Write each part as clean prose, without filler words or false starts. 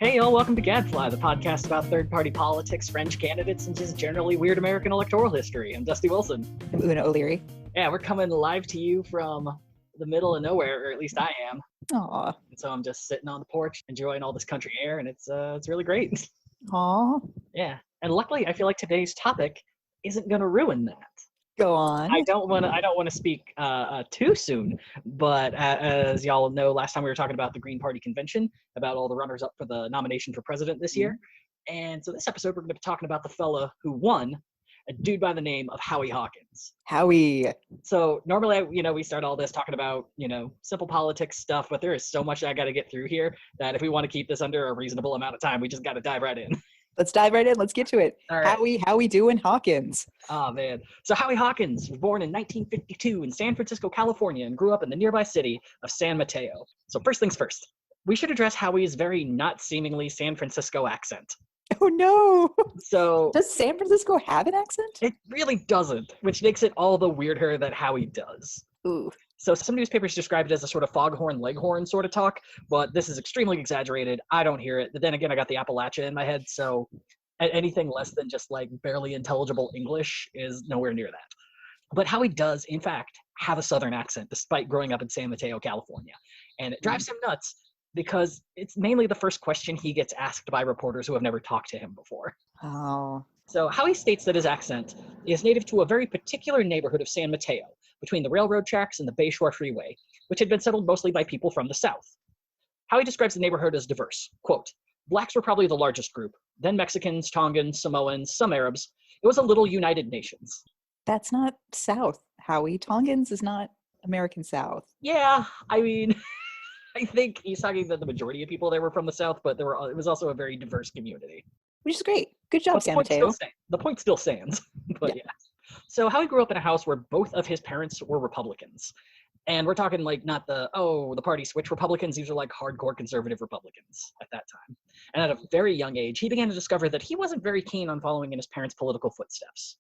Hey, y'all, welcome to Gadfly, the podcast about third-party politics, fringe candidates, and just generally weird American electoral history. I'm Dusty Wilson. I'm Una O'Leary. Yeah, we're coming live to you from the middle of nowhere, or at least I am. Aw. And so I'm just sitting on the porch, enjoying all this country air, and it's really great. Aw. Yeah, and luckily, I feel like today's topic isn't going to ruin that. Go on. I don't want to speak too soon, but as y'all know, last time we were talking about the Green Party convention, about all the runners up for the nomination for president this year. And so this episode, we're going to be talking about the fella who won, a dude by the name of Howie Hawkins. Howie. So normally, we start all this talking about, simple politics stuff, but there is so much I got to get through here that if we want to keep this under a reasonable amount of time, we just got to dive right in. Let's dive right in. Let's get to it. All right. Howie doing Hawkins? Oh, man. So Howie Hawkins was born in 1952 in San Francisco, California, and grew up in the nearby city of San Mateo. So first things first, we should address Howie's very not seemingly San Francisco accent. Oh, no. So Does San Francisco have an accent? it really doesn't, which makes it all the weirder that Howie does. Ooh. So some newspapers described it as a sort of foghorn leghorn sort of talk, but this is extremely exaggerated. I don't hear it. But then again, I got the Appalachia in my head, so anything less than just like barely intelligible English is nowhere near that. But Howie does, in fact, have a Southern accent despite growing up in San Mateo, California. And it drives him nuts because it's mainly the first question he gets asked by reporters who have never talked to him before. Oh. So Howie states that his accent is native to a very particular neighborhood of San Mateo, between the railroad tracks and the Bayshore Freeway, which had been settled mostly by people from the South. Howie describes the neighborhood as diverse. Quote, blacks were probably the largest group, then Mexicans, Tongans, Samoans, some Arabs. It was a little United Nations. That's not South, Howie. Tongans is not American South. Yeah, I mean, I think he's talking that the majority of people there were from the South, but it was also a very diverse community. Which is great. Good job, San Mateo. The point still stands, but yeah. So Howie grew up in a house where both of his parents were Republicans. And we're talking like not the party switch Republicans. These are like hardcore conservative Republicans at that time. And at a very young age, he began to discover that he wasn't very keen on following in his parents' political footsteps.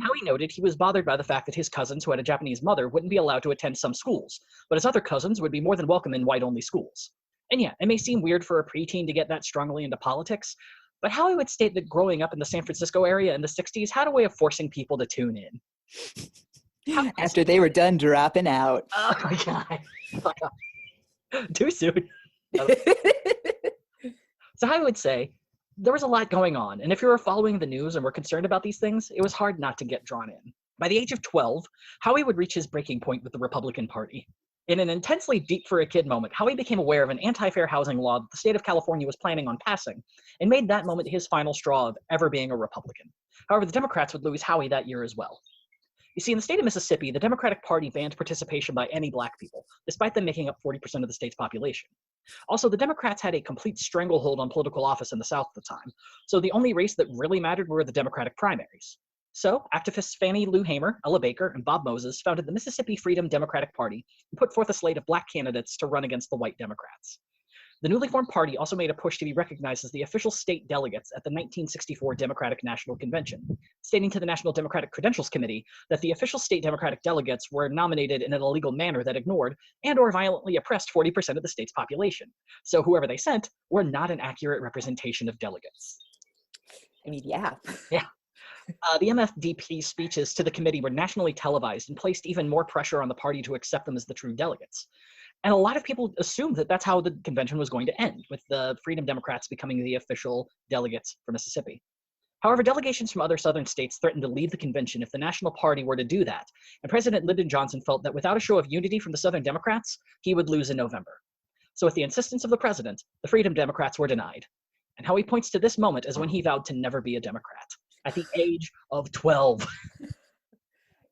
Howie noted he was bothered by the fact that his cousins, who had a Japanese mother, wouldn't be allowed to attend some schools, but his other cousins would be more than welcome in white-only schools. And yeah, it may seem weird for a preteen to get that strongly into politics, but Howie would state that growing up in the San Francisco area in the 60s had a way of forcing people to tune in. After they were done dropping out. Oh my God. Too soon. So Howie would say, there was a lot going on, and if you were following the news and were concerned about these things, it was hard not to get drawn in. By the age of 12, Howie would reach his breaking point with the Republican Party. In an intensely deep-for-a-kid moment, Howie became aware of an anti-fair housing law that the state of California was planning on passing, and made that moment his final straw of ever being a Republican. However, the Democrats would lose Howie that year as well. You see, in the state of Mississippi, the Democratic Party banned participation by any black people, despite them making up 40% of the state's population. Also, the Democrats had a complete stranglehold on political office in the South at the time, so the only race that really mattered were the Democratic primaries. So, activists Fannie Lou Hamer, Ella Baker, and Bob Moses founded the Mississippi Freedom Democratic Party and put forth a slate of black candidates to run against the white Democrats. The newly formed party also made a push to be recognized as the official state delegates at the 1964 Democratic National Convention, stating to the National Democratic Credentials Committee that the official state Democratic delegates were nominated in an illegal manner that ignored and or violently oppressed 40% of the state's population. So whoever they sent were not an accurate representation of delegates. I mean, yeah. Yeah. The MFDP speeches to the committee were nationally televised and placed even more pressure on the party to accept them as the true delegates. And a lot of people assumed that that's how the convention was going to end, with the Freedom Democrats becoming the official delegates for Mississippi. However, delegations from other southern states threatened to leave the convention if the National Party were to do that, and President Lyndon Johnson felt that without a show of unity from the Southern Democrats, he would lose in November. So at the insistence of the president, the Freedom Democrats were denied. And Howie points to this moment as when he vowed to never be a Democrat, at the age of 12.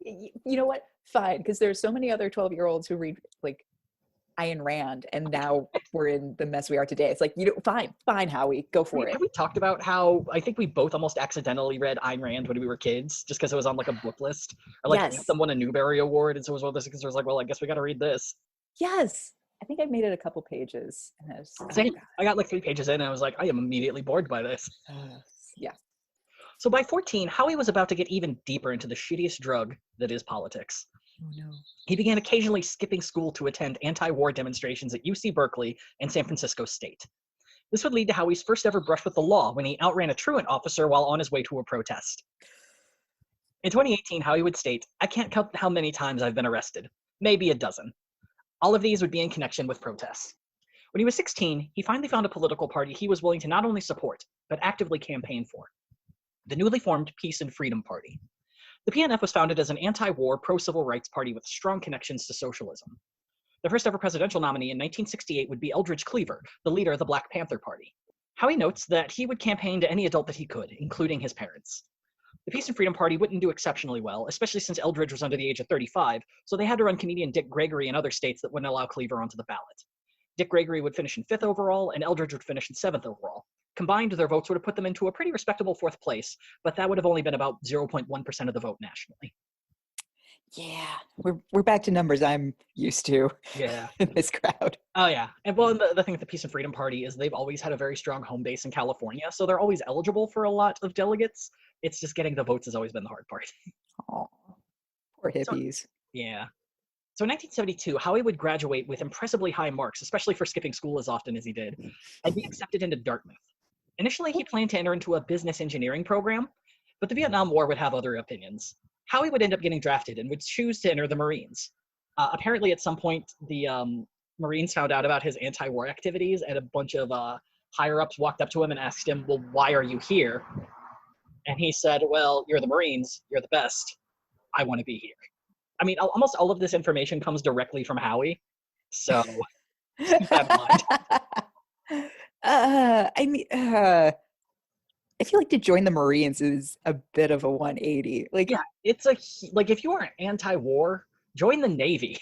You know what? Fine, because there's so many other 12-year-olds who read, like, Ayn Rand, and now we're in the mess we are today. It's like, fine, Howie, go for it. Have we talked about how I think we both almost accidentally read Ayn Rand when we were kids, just because it was on like a book list, or like Yes. someone won a Newbery Award, and so it was one of those things where it was like, well, I guess we got to read this. Yes. I think I made it a couple pages. And I got like 3 pages in, and I was like, I am immediately bored by this. Yeah. So by 14, Howie was about to get even deeper into the shittiest drug that is politics. Oh, no. He began occasionally skipping school to attend anti-war demonstrations at UC Berkeley and San Francisco State. This would lead to Howie's first ever brush with the law when he outran a truant officer while on his way to a protest. In 2018, Howie would state, "I can't count how many times I've been arrested. Maybe a dozen. All of these would be in connection with protests." When he was 16, he finally found a political party he was willing to not only support, but actively campaign for. The newly formed Peace and Freedom Party. The PNF was founded as an anti-war, pro-civil rights party with strong connections to socialism. The first ever presidential nominee in 1968 would be Eldridge Cleaver, the leader of the Black Panther Party. Howie notes that he would campaign to any adult that he could, including his parents. The Peace and Freedom Party wouldn't do exceptionally well, especially since Eldridge was under the age of 35, so they had to run comedian Dick Gregory in other states that wouldn't allow Cleaver onto the ballot. Dick Gregory would finish in 5th overall, and Eldridge would finish in 7th overall. Combined, their votes would have put them into a pretty respectable 4th place, but that would have only been about 0.1% of the vote nationally. Yeah, we're back to numbers I'm used to. Yeah. In this crowd. Oh yeah, and well, the thing with the Peace and Freedom Party is they've always had a very strong home base in California, so they're always eligible for a lot of delegates. It's just getting the votes has always been the hard part. Oh, poor hippies. Yeah. So in 1972, Howie would graduate with impressively high marks, especially for skipping school as often as he did, and be accepted into Dartmouth. Initially, he planned to enter into a business engineering program, but the Vietnam War would have other opinions. Howie would end up getting drafted and would choose to enter the Marines. Apparently, at some point, the Marines found out about his anti-war activities, and a bunch of higher-ups walked up to him and asked him, "Well, why are you here?" And he said, "Well, you're the Marines. You're the best. I want to be here." I mean, almost all of this information comes directly from Howie, so keep that in mind. I feel like to join the Marines is a bit of a 180. Like, yeah, it's like if you are anti-war, join the Navy,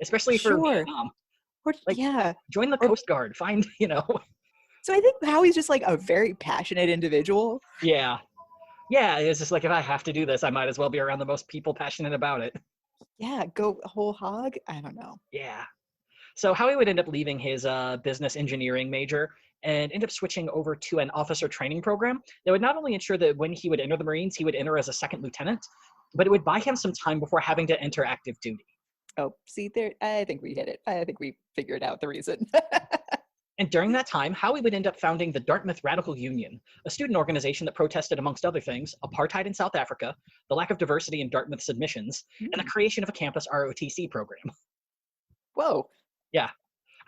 especially for Vietnam. Or, like, yeah, join the Coast Guard. Find, So I think Howie's just like a very passionate individual. Yeah, it's just like if I have to do this, I might as well be around the most people passionate about it. Yeah, go whole hog. I don't know. Yeah. So Howie would end up leaving his business engineering major and end up switching over to an officer training program that would not only ensure that when he would enter the Marines, he would enter as a second lieutenant, but it would buy him some time before having to enter active duty. Oh, see there, I think we hit it. I think we figured out the reason. And during that time, Howie would end up founding the Dartmouth Radical Union, a student organization that protested, amongst other things, apartheid in South Africa, the lack of diversity in Dartmouth's admissions, and the creation of a campus ROTC program. Whoa. Yeah.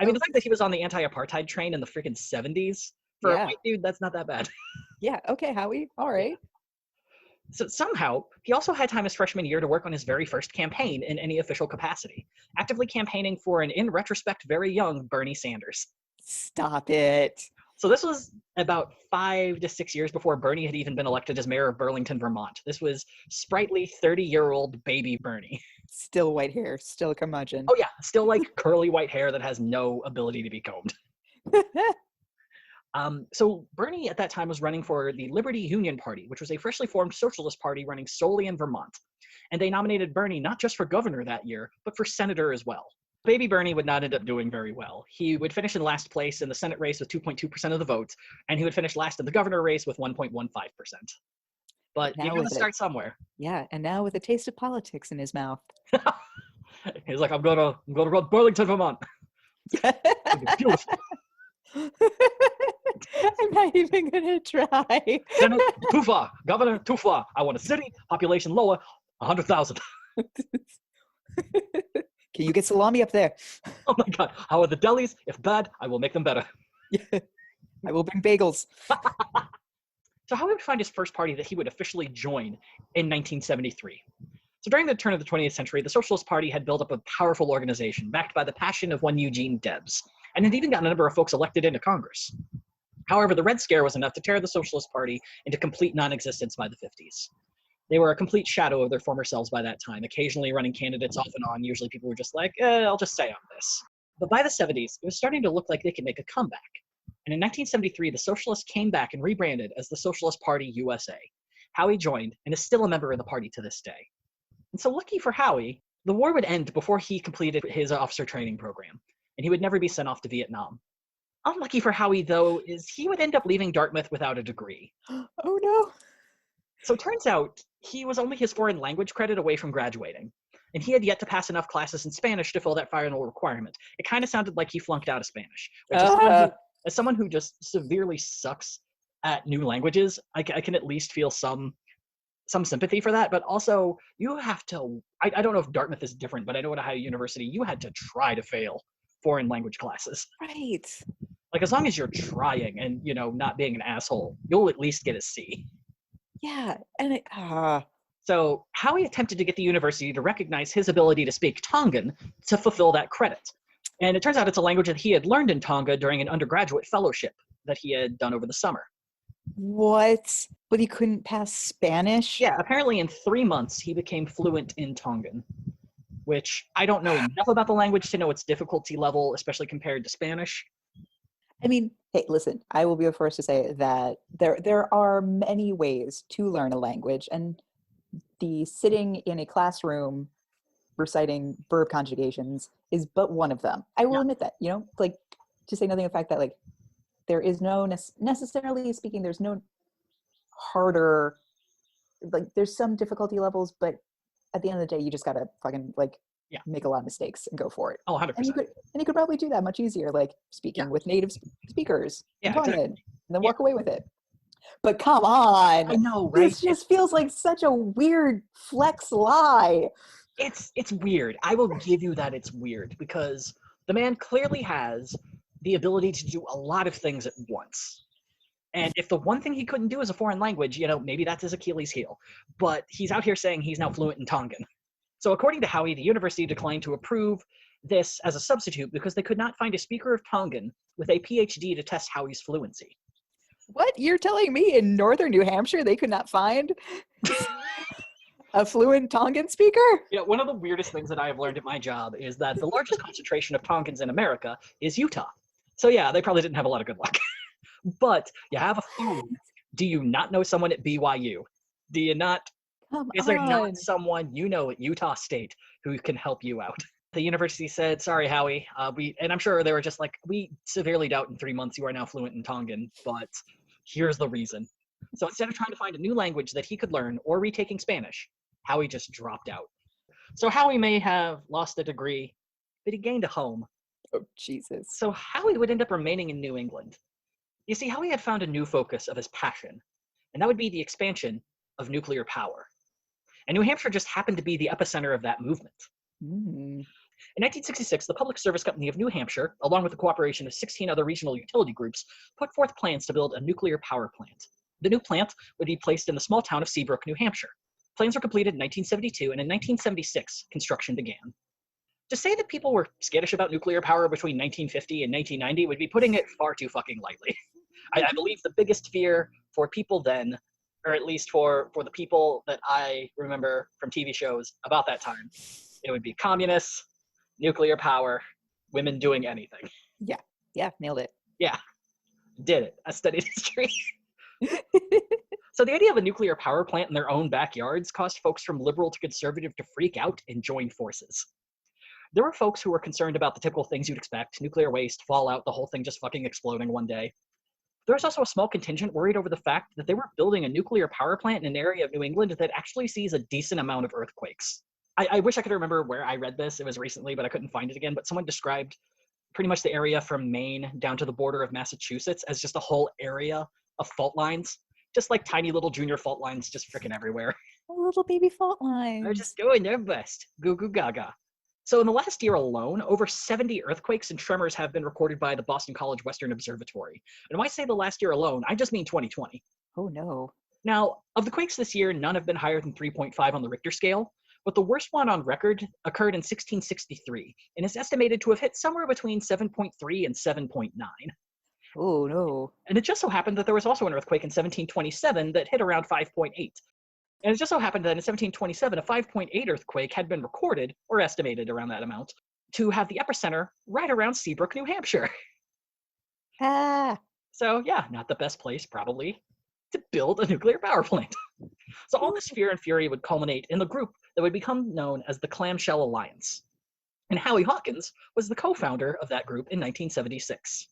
I mean, the fact that he was on the anti-apartheid train in the freaking 70s, for a white dude, that's not that bad. Yeah, okay, Howie, all right. So somehow, he also had time his freshman year to work on his very first campaign in any official capacity, actively campaigning for an, in retrospect, very young Bernie Sanders. Stop it. So this was about 5 to 6 years before Bernie had even been elected as mayor of Burlington, Vermont. This was sprightly 30-year-old baby Bernie. Still white hair, still a curmudgeon. Oh yeah, still like curly white hair that has no ability to be combed. So Bernie at that time was running for the Liberty Union Party, which was a freshly formed socialist party running solely in Vermont. And they nominated Bernie not just for governor that year, but for senator as well. Baby Bernie would not end up doing very well. He would finish in last place in the Senate race with 2.2% of the vote, and he would finish last in the governor race with 1.15%. But you gotta start somewhere. Yeah, and now with a taste of politics in his mouth. He's like, I'm gonna run Burlington, Vermont. Beautiful. I'm not even gonna try. Senate, too far. Governor, too far. I want a city, population lower, 100,000. Can you get salami up there? Oh my God. How are the delis? If bad, I will make them better. Yeah. I will bring bagels. So Howie would find his first party that he would officially join in 1973. So during the turn of the 20th century, the Socialist Party had built up a powerful organization backed by the passion of one Eugene Debs, and had even gotten a number of folks elected into Congress. However, the Red Scare was enough to tear the Socialist Party into complete non-existence by the 50s. They were a complete shadow of their former selves by that time, occasionally running candidates off and on. Usually people were just like, I'll just stay on this. But by the 70s, it was starting to look like they could make a comeback. And in 1973, the Socialists came back and rebranded as the Socialist Party USA. Howie joined and is still a member of the party to this day. And so lucky for Howie, the war would end before he completed his officer training program, and he would never be sent off to Vietnam. Unlucky for Howie, though, is he would end up leaving Dartmouth without a degree. Oh, no. So it turns out he was only his foreign language credit away from graduating, and he had yet to pass enough classes in Spanish to fill that final requirement. It kind of sounded like he flunked out of Spanish. Which As someone who just severely sucks at new languages, I can at least feel some sympathy for that. But also, you have to. I don't know if Dartmouth is different, but I know at Ohio University, you had to try to fail foreign language classes. Right. Like, as long as you're trying and, not being an asshole, you'll at least get a C. Yeah. And So Howie attempted to get the university to recognize his ability to speak Tongan to fulfill that credit. And it turns out it's a language that he had learned in Tonga during an undergraduate fellowship that he had done over the summer. what? But he couldn't pass Spanish? Yeah, apparently in 3 months he became fluent in Tongan, which I don't know enough about the language to know its difficulty level, especially compared to Spanish. I mean, hey, listen, I will be the first to say that there are many ways to learn a language, and the sitting in a classroom reciting verb conjugations is but one of them. I will admit that, like, to say nothing of the fact that, like, there is no necessarily speaking, there's no harder, like, there's some difficulty levels, but at the end of the day, you just gotta fucking, like, make a lot of mistakes and go for it. Oh, 100%. And you could probably do that much easier, like speaking with native speakers in Tongan, and then walk away with it. But come on, I know, right? This just feels like such a weird flex lie. It's weird. I will give you that it's weird, because the man clearly has the ability to do a lot of things at once. And if the one thing he couldn't do is a foreign language, maybe that's his Achilles heel. But he's out here saying he's now fluent in Tongan. So according to Howie, the university declined to approve this as a substitute because they could not find a speaker of Tongan with a PhD to test Howie's fluency. What? You're telling me in northern New Hampshire they could not find a fluent Tongan speaker? One of the weirdest things that I have learned at my job is that the largest concentration of Tongans in America is Utah. So yeah, they probably didn't have a lot of good luck. But you have a phone. Do you not know someone at BYU? Do you not? Is there not someone at Utah State who can help you out? The university said, sorry, Howie. And I'm sure they were just like, we severely doubt in 3 months you are now fluent in Tongan, but here's the reason. So instead of trying to find a new language that he could learn or retaking Spanish, Howie just dropped out. So Howie may have lost a degree, but he gained a home. Oh, Jesus. So Howie would end up remaining in New England. You see, Howie had found a new focus of his passion, and that would be the expansion of nuclear power. And New Hampshire just happened to be the epicenter of that movement. Mm. In 1966, the Public Service Company of New Hampshire, along with the cooperation of 16 other regional utility groups, put forth plans to build a nuclear power plant. The new plant would be placed in the small town of Seabrook, New Hampshire. Plans were completed in 1972, and in 1976, construction began. To say that people were skittish about nuclear power between 1950 and 1990 would be putting it far too fucking lightly. I believe the biggest fear for people then, or at least for the people that I remember from TV shows about that time, it would be communists, nuclear power, women doing anything. Yeah, nailed it. Yeah, did it. I studied history. So the idea of a nuclear power plant in their own backyards caused folks from liberal to conservative to freak out and join forces. There were folks who were concerned about the typical things you'd expect, nuclear waste, fallout, the whole thing just fucking exploding one day. There was also a small contingent worried over the fact that they were building a nuclear power plant in an area of New England that actually sees a decent amount of earthquakes. I wish I could remember where I read this. It was recently, but I couldn't find it again. But someone described pretty much the area from Maine down to the border of Massachusetts as just a whole area of fault lines. Just like tiny little junior fault lines just freaking everywhere. Little baby fault lines. They're just going their best. Goo goo gaga. So in the last year alone, over 70 earthquakes and tremors have been recorded by the Boston College Western Observatory. And when I say the last year alone, I just mean 2020. Oh, no. Now, of the quakes this year, none have been higher than 3.5 on the Richter scale, but the worst one on record occurred in 1663 and is estimated to have hit somewhere between 7.3 and 7.9. Oh, no. And it just so happened that there was also an earthquake in 1727 that hit around 5.8. And it just so happened that in 1727, a 5.8 earthquake had been recorded, or estimated around that amount, to have the epicenter right around Seabrook, New Hampshire. Ah. So yeah, not the best place, probably, to build a nuclear power plant. So all this fear and fury would culminate in the group that would become known as the Clamshell Alliance. And Howie Hawkins was the co-founder of that group in 1976.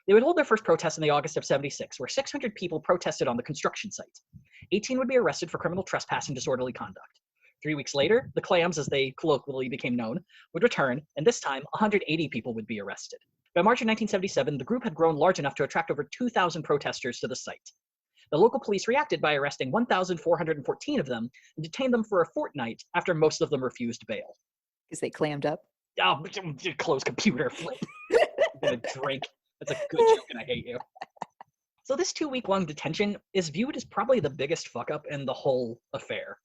They would hold their first protest in the August of 76, where 600 people protested on the construction site. 18 would be arrested for criminal trespass and disorderly conduct. 3 weeks later, the Clams, as they colloquially became known, would return, and this time 180 people would be arrested. By March of 1977, the group had grown large enough to attract over 2,000 protesters to the site. The local police reacted by arresting 1,414 of them and detained them for a fortnight after most of them refused bail. Because they clammed up? Oh, close computer, flip. I'm gonna drink. That's a good joke and I hate you. So this 2-week-long detention is viewed as probably the biggest fuck-up in the whole affair.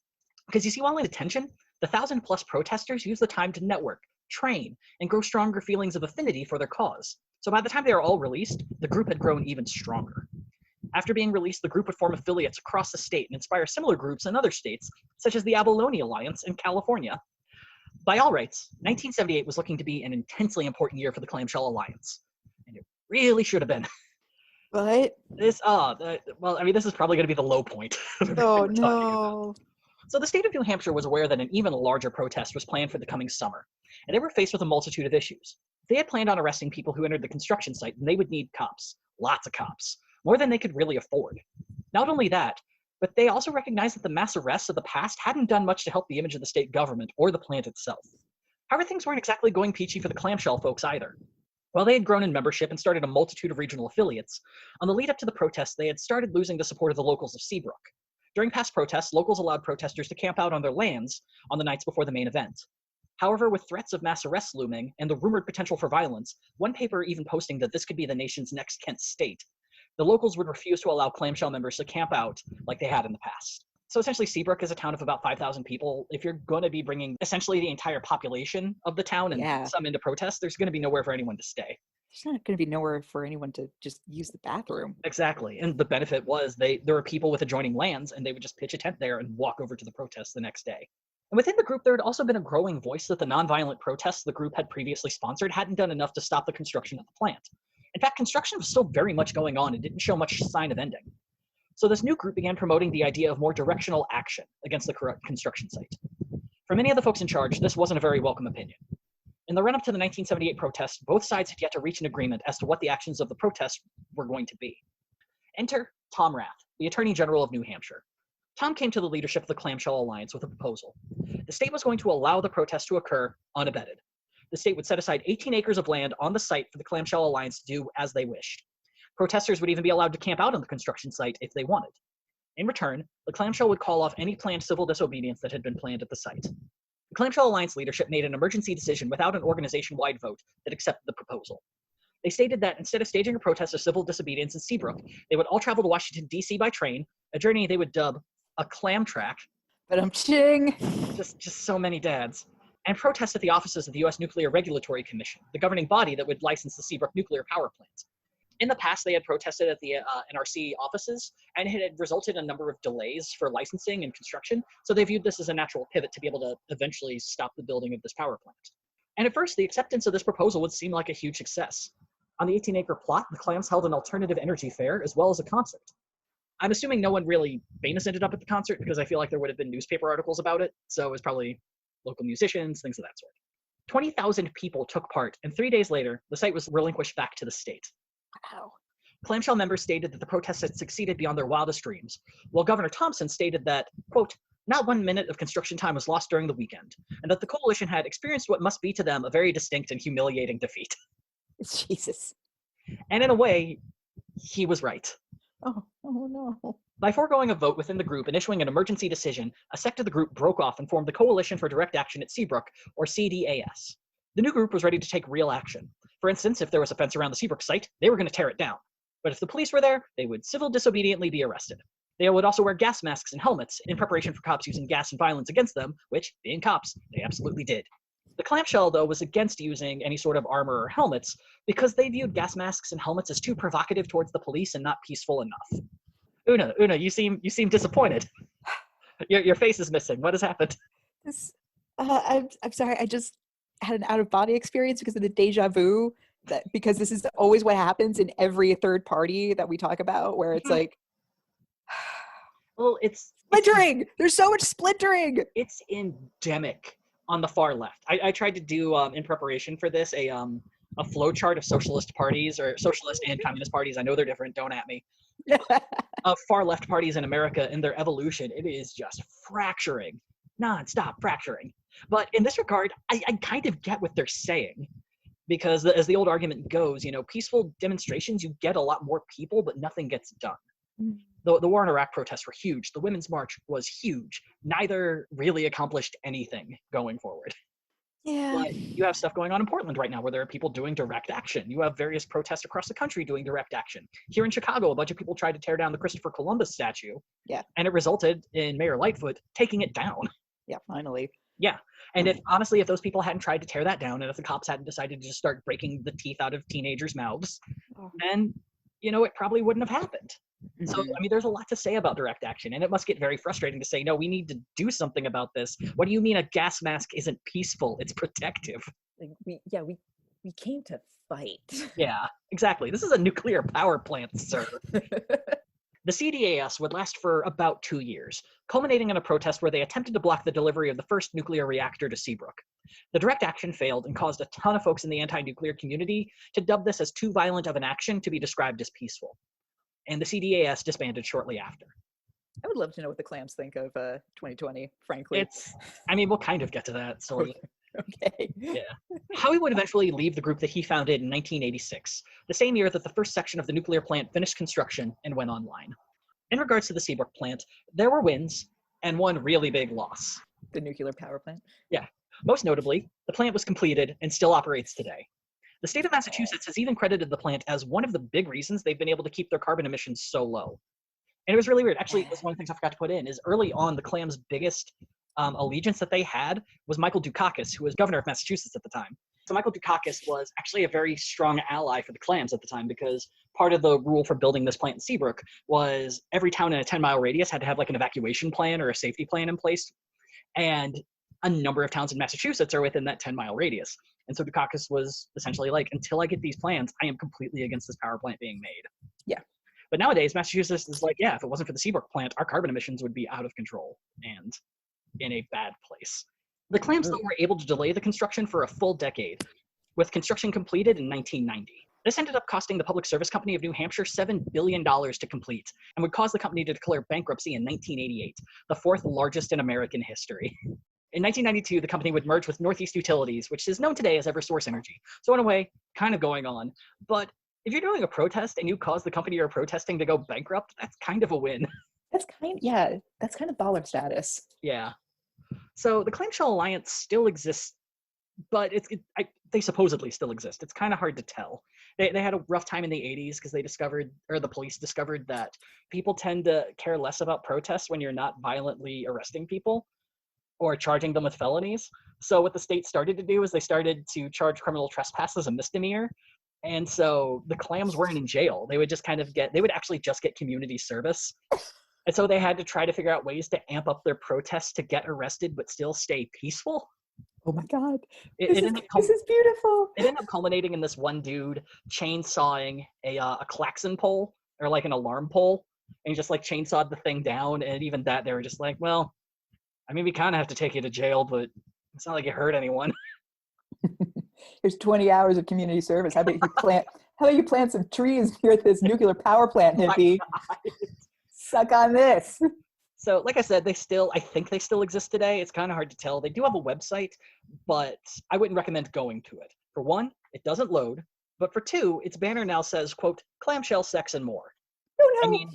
Because you see, while in detention, the 1,000-plus protesters used the time to network, train, and grow stronger feelings of affinity for their cause. So by the time they were all released, the group had grown even stronger. After being released, the group would form affiliates across the state and inspire similar groups in other states, such as the Abalone Alliance in California. By all rights, 1978 was looking to be an intensely important year for the Clamshell Alliance. And it really should have been. But This, this is probably going to be the low point. oh no. So the state of New Hampshire was aware that an even larger protest was planned for the coming summer, and they were faced with a multitude of issues. They had planned on arresting people who entered the construction site, and they would need cops. Lots of cops. More than they could really afford. Not only that, but they also recognized that the mass arrests of the past hadn't done much to help the image of the state government or the plant itself. However, things weren't exactly going peachy for the Clamshell folks either. While they had grown in membership and started a multitude of regional affiliates, on the lead up to the protests, they had started losing the support of the locals of Seabrook. During past protests, locals allowed protesters to camp out on their lands on the nights before the main event. However, with threats of mass arrests looming and the rumored potential for violence, one paper even posting that this could be the nation's next Kent state, the locals would refuse to allow Clamshell members to camp out like they had in the past. So essentially, Seabrook is a town of about 5,000 people. If you're going to be bringing essentially the entire population of the town and some into protest, there's going to be nowhere for anyone to stay. There's not going to be nowhere for anyone to just use the bathroom. Exactly. And the benefit was there were people with adjoining lands, and they would just pitch a tent there and walk over to the protest the next day. And within the group, there had also been a growing voice that the nonviolent protests the group had previously sponsored hadn't done enough to stop the construction of the plant. In fact, construction was still very much going on and didn't show much sign of ending. So this new group began promoting the idea of more directional action against the construction site. For many of the folks in charge, this wasn't a very welcome opinion. In the run-up to the 1978 protests, both sides had yet to reach an agreement as to what the actions of the protest were going to be. Enter Tom Rath, the Attorney General of New Hampshire. Tom came to the leadership of the Clamshell Alliance with a proposal. The state was going to allow the protest to occur unabated. The state would set aside 18 acres of land on the site for the Clamshell Alliance to do as they wished. Protesters would even be allowed to camp out on the construction site if they wanted. In return, the Clamshell would call off any planned civil disobedience that had been planned at the site. The Clamshell Alliance leadership made an emergency decision without an organization-wide vote that accepted the proposal. They stated that instead of staging a protest of civil disobedience in Seabrook, they would all travel to Washington, D.C. by train, a journey they would dub a clam track. But I'm ching. Just so many dads. And protest at the offices of the U.S. Nuclear Regulatory Commission, the governing body that would license the Seabrook nuclear power plant. In the past, they had protested at the NRC offices, and it had resulted in a number of delays for licensing and construction, so they viewed this as a natural pivot to be able to eventually stop the building of this power plant. And at first, the acceptance of this proposal would seem like a huge success. On the 18-acre plot, the Clams held an alternative energy fair as well as a concert. I'm assuming no one really famous ended up at the concert because I feel like there would have been newspaper articles about it, so it was probably local musicians, things of that sort. 20,000 people took part, and 3 days later, the site was relinquished back to the state. Wow. Clamshell members stated that the protests had succeeded beyond their wildest dreams, while Governor Thompson stated that, quote, not 1 minute of construction time was lost during the weekend, and that the coalition had experienced what must be to them a very distinct and humiliating defeat. Jesus. And in a way, he was right. Oh no. By foregoing a vote within the group and issuing an emergency decision, a sect of the group broke off and formed the Coalition for Direct Action at Seabrook, or CDAS. The new group was ready to take real action. For instance, if there was a fence around the Seabrook site, they were going to tear it down. But if the police were there, they would civil disobediently be arrested. They would also wear gas masks and helmets in preparation for cops using gas and violence against them, which, being cops, they absolutely did. The Clamshell, though, was against using any sort of armor or helmets because they viewed gas masks and helmets as too provocative towards the police and not peaceful enough. Una, you seem disappointed. Your face is missing. What has happened? I'm sorry. I just had an out-of-body experience because of the deja vu. Because this is always what happens in every third party that we talk about, where it's like, well, it's splintering. There's so much splintering. It's endemic on the far left. I tried to do in preparation for this a flow chart of socialist parties or socialist and communist parties. I know they're different. Don't at me. Of far left parties in America and their evolution, it is just fracturing, non-stop fracturing. But in this regard, I kind of get what they're saying. Because as the old argument goes, peaceful demonstrations, you get a lot more people, but nothing gets done. Mm. The war in Iraq protests were huge. The Women's March was huge. Neither really accomplished anything going forward. Yeah. But you have stuff going on in Portland right now where there are people doing direct action. You have various protests across the country doing direct action. Here in Chicago, a bunch of people tried to tear down the Christopher Columbus statue. Yeah. And it resulted in Mayor Lightfoot taking it down. Yeah, finally. Yeah. And if those people hadn't tried to tear that down, and if the cops hadn't decided to just start breaking the teeth out of teenagers' mouths, then, it probably wouldn't have happened. Mm-hmm. So, there's a lot to say about direct action, and it must get very frustrating to say, no, we need to do something about this. What do you mean a gas mask isn't peaceful? It's protective. Like we came to fight. Yeah, exactly. This is a nuclear power plant, sir. The CDAS would last for about 2 years, culminating in a protest where they attempted to block the delivery of the first nuclear reactor to Seabrook. The direct action failed and caused a ton of folks in the anti-nuclear community to dub this as too violent of an action to be described as peaceful. And the CDAS disbanded shortly after. I would love to know what the clams think of 2020, frankly. We'll kind of get to that, sort of. Okay. Yeah. Howie would eventually leave the group that he founded in 1986, the same year that the first section of the nuclear plant finished construction and went online. In regards to the Seabrook plant, there were wins and one really big loss. The nuclear power plant? Yeah. Most notably, the plant was completed and still operates today. The state of Massachusetts has even credited the plant as one of the big reasons they've been able to keep their carbon emissions so low. And it was really weird. Actually, it was one of the things I forgot to put in, is early on, the Clams' biggest allegiance that they had was Michael Dukakis, who was governor of Massachusetts at the time. So Michael Dukakis was actually a very strong ally for the Clams at the time, because part of the rule for building this plant in Seabrook was every town in a 10-mile radius had to have like an evacuation plan or a safety plan in place. And a number of towns in Massachusetts are within that 10-mile radius. And so Dukakis was essentially like, until I get these plans, I am completely against this power plant being made. Yeah. But nowadays, Massachusetts is like, yeah, if it wasn't for the Seabrook plant, our carbon emissions would be out of control and in a bad place. The Clams, though, were able to delay the construction for a full decade, with construction completed in 1990. This ended up costing the Public Service Company of New Hampshire $7 billion to complete, and would cause the company to declare bankruptcy in 1988, the fourth largest in American history. In 1992, the company would merge with Northeast Utilities, which is known today as Eversource Energy. So in a way, kind of going on. But if you're doing a protest and you cause the company you're protesting to go bankrupt, that's kind of a win. That's kind of baller status. Yeah. So the Clamshell Alliance still exists, but they supposedly still exist. It's kind of hard to tell. They had a rough time in the 80s because the police discovered that people tend to care less about protests when you're not violently arresting people or charging them with felonies. So what the state started to do is they started to charge criminal trespass as a misdemeanor. And so the Clams weren't in jail. They would just they would actually just get community service. And so they had to try to figure out ways to amp up their protests to get arrested but still stay peaceful. Oh my God. This is beautiful. It ended up culminating in this one dude chainsawing a klaxon pole, or like an alarm pole. And he just like chainsawed the thing down. And even that, they were just like, well, I mean, we kind of have to take you to jail, but it's not like you hurt anyone. Here's 20 hours of community service. How about you plant some trees near this nuclear power plant, hippie? Suck on this. So, like I said, I think they still exist today. It's kind of hard to tell. They do have a website, but I wouldn't recommend going to it. For one, it doesn't load. But for two, its banner now says, quote, clamshell, sex, and more. Oh, no. I mean,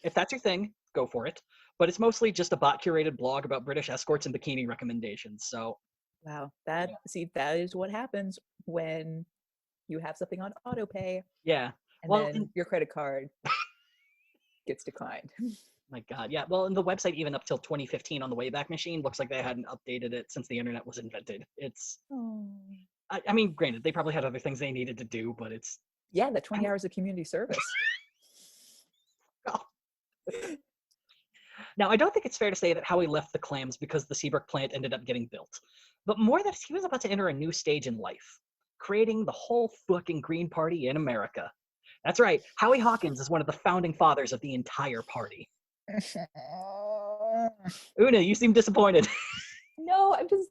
if that's your thing, go for it. But it's mostly just a bot-curated blog about British escorts and bikini recommendations. So, wow, that is what happens when you have something on autopay. Yeah. And then your credit card gets declined. My God, yeah. Well, and the website, even up till 2015 on the Wayback Machine, looks like they hadn't updated it since the internet was invented. I mean, granted, they probably had other things they needed to do, but it's... Yeah, the 20 hours of community service. Now, I don't think it's fair to say that Howie left the Clams because the Seabrook plant ended up getting built, but more that he was about to enter a new stage in life, creating the whole fucking Green Party in America. That's right, Howie Hawkins is one of the founding fathers of the entire party. Una, you seem disappointed. No, I'm just...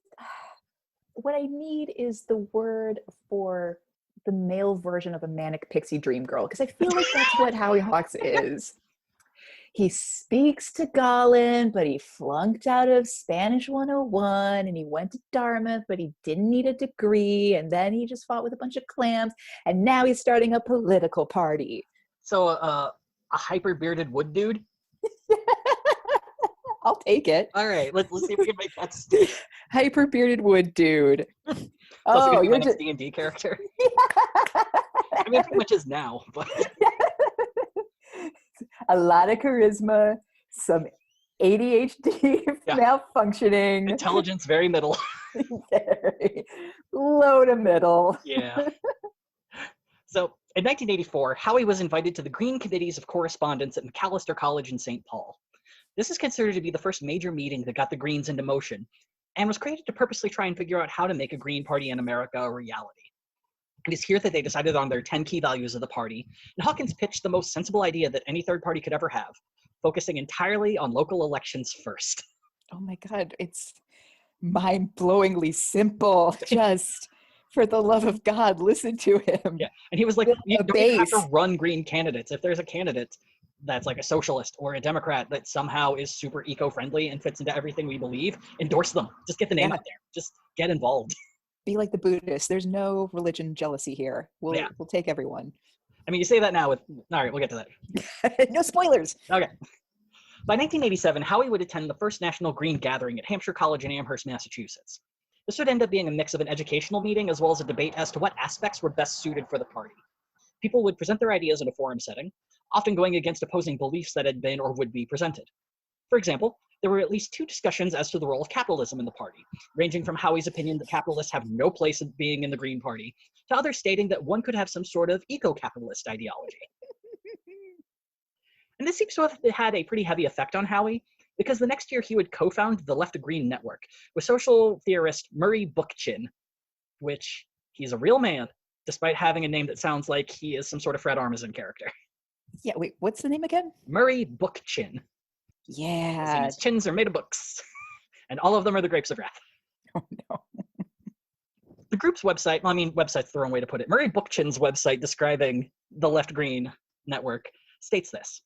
What I need is the word for the male version of a manic pixie dream girl, because I feel like that's what Howie Hawks is. he speaks Tagalog, but he flunked out of Spanish 101 and he went to Dartmouth, but he didn't need a degree. And then he just fought with a bunch of clams. And now he's starting a political party. So a hyper-bearded wood dude? I'll take it. All right, let's see if we can make that stick. Hyper bearded wood dude. Oh, you're just D&D character. I mean, it pretty much is now, but a lot of charisma, some ADHD malfunctioning, intelligence very middle. Very low to middle. Yeah. So in 1984, Howie was invited to the Green Committees of Correspondence at Macalester College in St. Paul. This is considered to be the first major meeting that got the Greens into motion, and was created to purposely try and figure out how to make a Green Party in America a reality. It is here that they decided on their 10 key values of the party, and Hawkins pitched the most sensible idea that any third party could ever have, focusing entirely on local elections first. Oh my God, it's mind-blowingly simple. Just, for the love of God, listen to him. Yeah, and he was like, you don't even have to run Green candidates. If there's a candidate that's like a socialist or a Democrat that somehow is super eco-friendly and fits into everything we believe, endorse them. Just get the name out there. Just get involved. Be like the Buddhists. There's no religion jealousy here. We'll take everyone. I mean, you say that now with, all right, we'll get to that. No spoilers. Okay. By 1987, Howie would attend the first National Green Gathering at Hampshire College in Amherst, Massachusetts. This would end up being a mix of an educational meeting as well as a debate as to what aspects were best suited for the party. People would present their ideas in a forum setting, often going against opposing beliefs that had been or would be presented. For example, there were at least 2 discussions as to the role of capitalism in the party, ranging from Howie's opinion that capitalists have no place in being in the Green Party, to others stating that one could have some sort of eco-capitalist ideology. And this seems to have had a pretty heavy effect on Howie, because the next year he would co-found the Left Green Network with social theorist Murray Bookchin, which he's a real man, despite having a name that sounds like he is some sort of Fred Armisen character. Yeah, wait, what's the name again? Murray Bookchin. Yeah. His chins are made of books, and all of them are the grapes of wrath. Oh, no. The group's website, well, I mean, website's the wrong way to put it. Murray Bookchin's website describing the Left Green Network states this: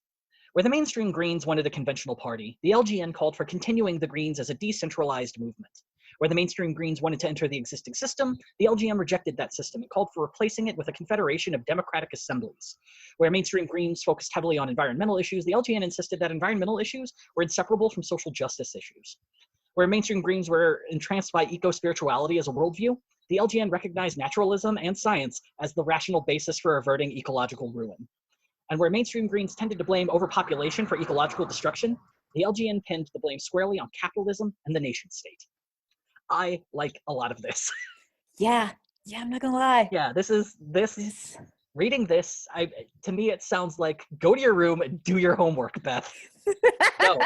where the mainstream Greens wanted a conventional party, the LGN called for continuing the Greens as a decentralized movement. Where the mainstream Greens wanted to enter the existing system, the LGN rejected that system and called for replacing it with a confederation of democratic assemblies. Where mainstream Greens focused heavily on environmental issues, the LGN insisted that environmental issues were inseparable from social justice issues. Where mainstream Greens were entranced by eco-spirituality as a worldview, the LGN recognized naturalism and science as the rational basis for averting ecological ruin. And where mainstream Greens tended to blame overpopulation for ecological destruction, the LGN pinned the blame squarely on capitalism and the nation state. I like a lot of this. Yeah, I'm not gonna lie. Yeah, reading this, to me it sounds like go to your room and do your homework, Beth. No,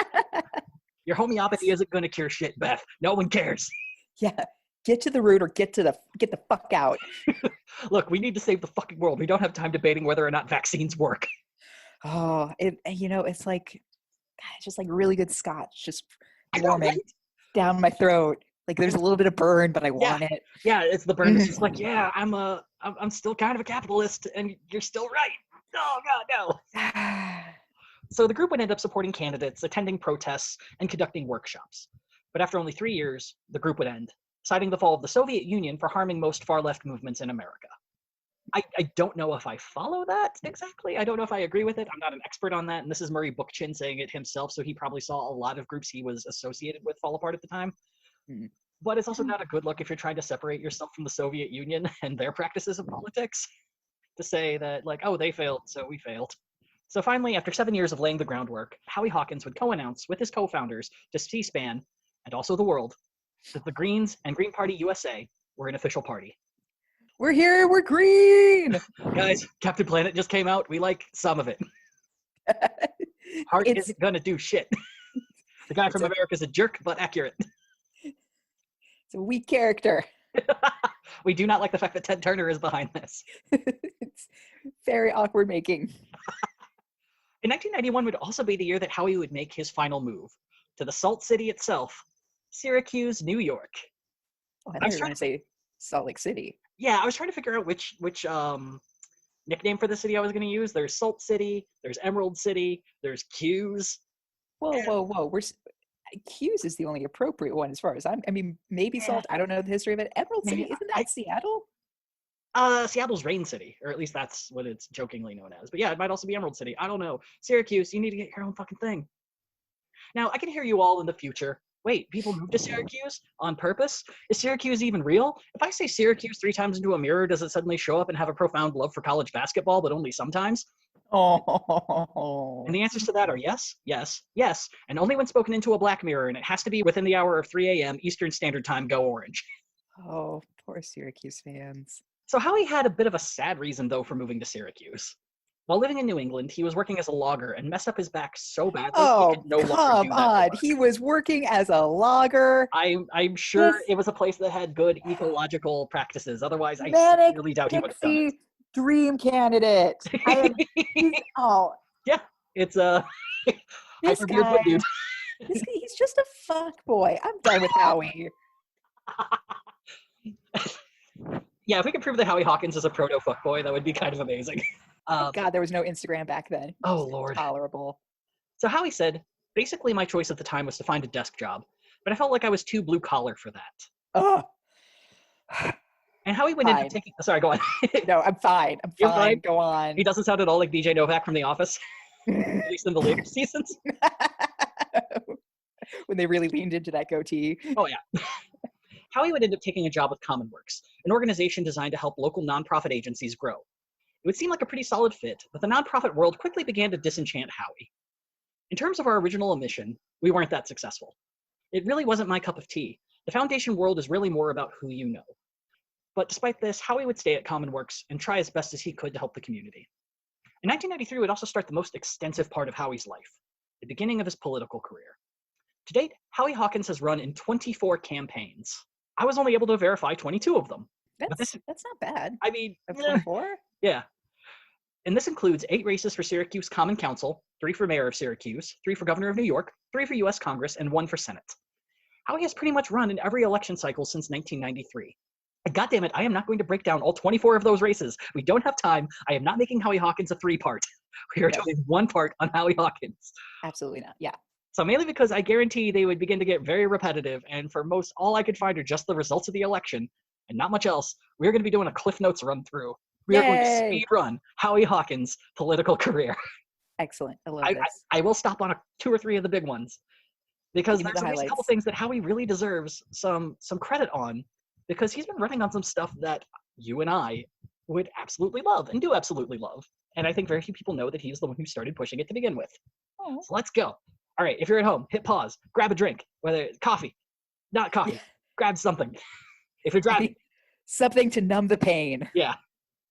your homeopathy isn't going to cure shit, Beth. No one cares. Yeah, get to the root or get the fuck out. Look, we need to save the fucking world. We don't have time debating whether or not vaccines work. Oh, it's like, God, it's just like really good scotch, just warming down my throat. Like there's a little bit of burn, but I want it. Yeah, it's the burn. It's just like, yeah, I'm still kind of a capitalist, and you're still right. Oh God, no. So the group would end up supporting candidates, attending protests, and conducting workshops. But after only 3 years, the group would end, citing the fall of the Soviet Union for harming most far-left movements in America. I don't know if I follow that exactly. I don't know if I agree with it. I'm not an expert on that, and this is Murray Bookchin saying it himself, so he probably saw a lot of groups he was associated with fall apart at the time. But it's also not a good look if you're trying to separate yourself from the Soviet Union and their practices of politics to say that, like, oh, they failed, so we failed. So finally, after 7 years of laying the groundwork, Howie Hawkins would co-announce with his co-founders to C-SPAN, and also the world, that the Greens and Green Party USA were an official party. We're here, we're green! Guys, Captain Planet just came out. We like some of it. Hart isn't gonna do shit. The guy from America's a jerk, but accurate. It's a weak character. We do not like the fact that Ted Turner is behind this. It's very awkward making. In 1991 would also be the year that Howie would make his final move to the Salt City itself, Syracuse, New York. Oh, I thought you were going to say Salt Lake City. Yeah, I was trying to figure out which nickname for the city I was going to use. There's Salt City, there's Emerald City, there's Q's. Whoa. Q's is the only appropriate one as far as I mean, maybe Salt. I don't know the history of it. Emerald City, isn't that Seattle? Seattle's Rain City, or at least that's what it's jokingly known as. But yeah, it might also be Emerald City. I don't know. Syracuse, you need to get your own fucking thing. Now, I can hear you all in the future. Wait, people move to Syracuse on purpose? Is Syracuse even real? If I say Syracuse 3 times into a mirror, does it suddenly show up and have a profound love for college basketball, but only sometimes? Oh. And the answers to that are yes, yes, yes, and only when spoken into a black mirror, and it has to be within the hour of 3 a.m. Eastern Standard Time, go Orange. Oh, poor Syracuse fans. So Howie had a bit of a sad reason, though, for moving to Syracuse. While living in New England, he was working as a logger and messed up his back so badly he could no longer do that come on. work. He was working as a logger. I'm sure it was a place that had good ecological practices. Otherwise, I Manic really doubt he would have done it. Pixie dream candidate. Yeah, it's this hyper beard guy, dude. he's just a fuck boy. I'm done with Howie. Yeah, if we could prove that Howie Hawkins is a proto fuckboy, that would be kind of amazing. God, there was no Instagram back then. Oh, Lord. Tolerable. So Howie said, basically my choice at the time was to find a desk job, but I felt like I was too blue collar for that. Oh. And Howie went into taking... Sorry, go on. No, I'm fine. I'm You're fine. Go on. He doesn't sound at all like DJ Novak from The Office, at least in the later seasons. When they really leaned into that goatee. Oh, yeah. Howie would end up taking a job with Commonworks, an organization designed to help local nonprofit agencies grow. It would seem like a pretty solid fit, but the nonprofit world quickly began to disenchant Howie. In terms of our original mission, we weren't that successful. It really wasn't my cup of tea. The foundation world is really more about who you know. But despite this, Howie would stay at Commonworks and try as best as he could to help the community. In 1993 would also start the most extensive part of Howie's life, the beginning of his political career. To date, Howie Hawkins has run in 24 campaigns. I was only able to verify 22 of them. That's not bad. I mean, 24? Yeah. And this includes 8 races for Syracuse Common Council, 3 for Mayor of Syracuse, 3 for Governor of New York, 3 for U.S. Congress, and 1 for Senate. Howie has pretty much run in every election cycle since 1993. And goddammit, I am not going to break down all 24 of those races. We don't have time. I am not making Howie Hawkins a 3-part. We are doing 1 part on Howie Hawkins. Absolutely not. Yeah. So mainly because I guarantee they would begin to get very repetitive, and for most, all I could find are just the results of the election, and not much else. We're going to be doing a Cliff Notes run through. We are going to speed run Howie Hawkins' political career. Excellent. I love this. I will stop on 2 or 3 of the big ones, because there's at least a couple things that Howie really deserves some credit on, because he's been running on some stuff that you and I would absolutely love and do absolutely love. And I think very few people know that he's the one who started pushing it to begin with. Oh. So let's go. All right, if you're at home, hit pause, grab a drink, whether it's coffee, not coffee, grab something. If you're driving. Something to numb the pain. Yeah.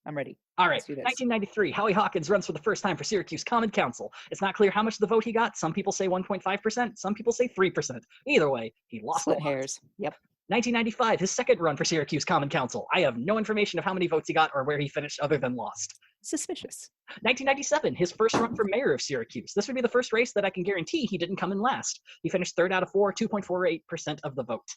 I'm ready. All right, 1993, Howie Hawkins runs for the first time for Syracuse Common Council. It's not clear how much of the vote he got. Some people say 1.5%, some people say 3%. Either way, he lost Split hairs. Yep. 1995, his second run for Syracuse Common Council. I have no information of how many votes he got or where he finished other than lost. Suspicious. 1997, his first run for mayor of Syracuse. This would be the first race that I can guarantee he didn't come in last. He finished 3rd out of 4, 2.48% of the vote.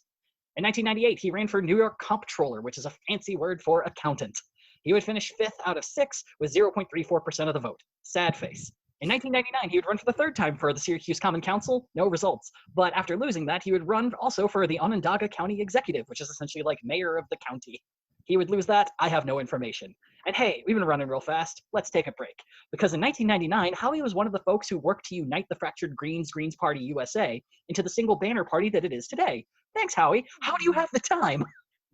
In 1998, he ran for New York Comptroller, which is a fancy word for accountant. He would finish 5th out of 6 with 0.34% of the vote. Sad face. In 1999, he would run for the 3rd time for the Syracuse Common Council. No results. But after losing that, he would run also for the Onondaga County Executive, which is essentially like mayor of the county. He would lose that. I have no information. And hey, we've been running real fast. Let's take a break. Because in 1999, Howie was one of the folks who worked to unite the fractured Greens Party USA into the single banner party that it is today. Thanks, Howie. How do you have the time?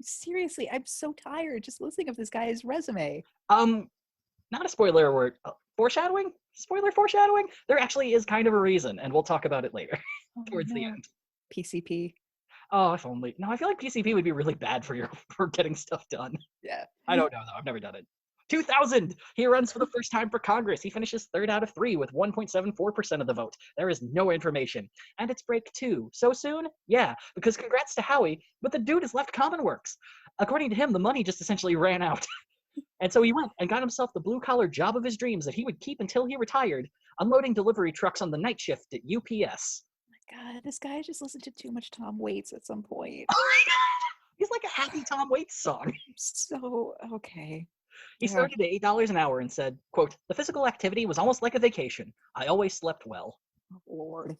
Seriously, I'm so tired just listening of this guy's resume. Not a spoiler alert. Foreshadowing? Spoiler foreshadowing? There actually is kind of a reason, and we'll talk about it later, towards the end. PCP. Oh, if only. No, I feel like PCP would be really bad for getting stuff done. Yeah. I don't know, though. I've never done it. 2000! He runs for the first time for Congress. He finishes 3rd out of 3 with 1.74% of the vote. There is no information. And it's break 2. So soon? Yeah, because congrats to Howie, but the dude has left Commonworks. According to him, the money just essentially ran out. And so he went and got himself the blue-collar job of his dreams that he would keep until he retired, unloading delivery trucks on the night shift at UPS. God, this guy just listened to too much Tom Waits at some point. Oh my God! He's like a happy Tom Waits song. So, okay. He started at $8 an hour and said, quote, "The physical activity was almost like a vacation. I always slept well." Lord.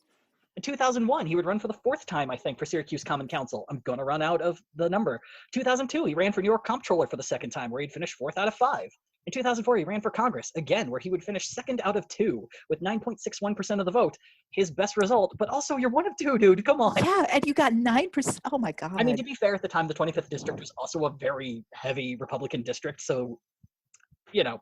In 2001, he would run for the 4th time, I think, for Syracuse Common Council. I'm going to run out of the number. 2002, he ran for New York Comptroller for the 2nd time, where he'd finish 4th out of 5. In 2004, he ran for Congress, again, where he would finish 2nd out of 2, with 9.61% of the vote. His best result, but also you're 1 of 2, dude. Come on. Yeah, and you got 9%. Oh my God. I mean, to be fair, at the time, the 25th district was also a very heavy Republican district, so, not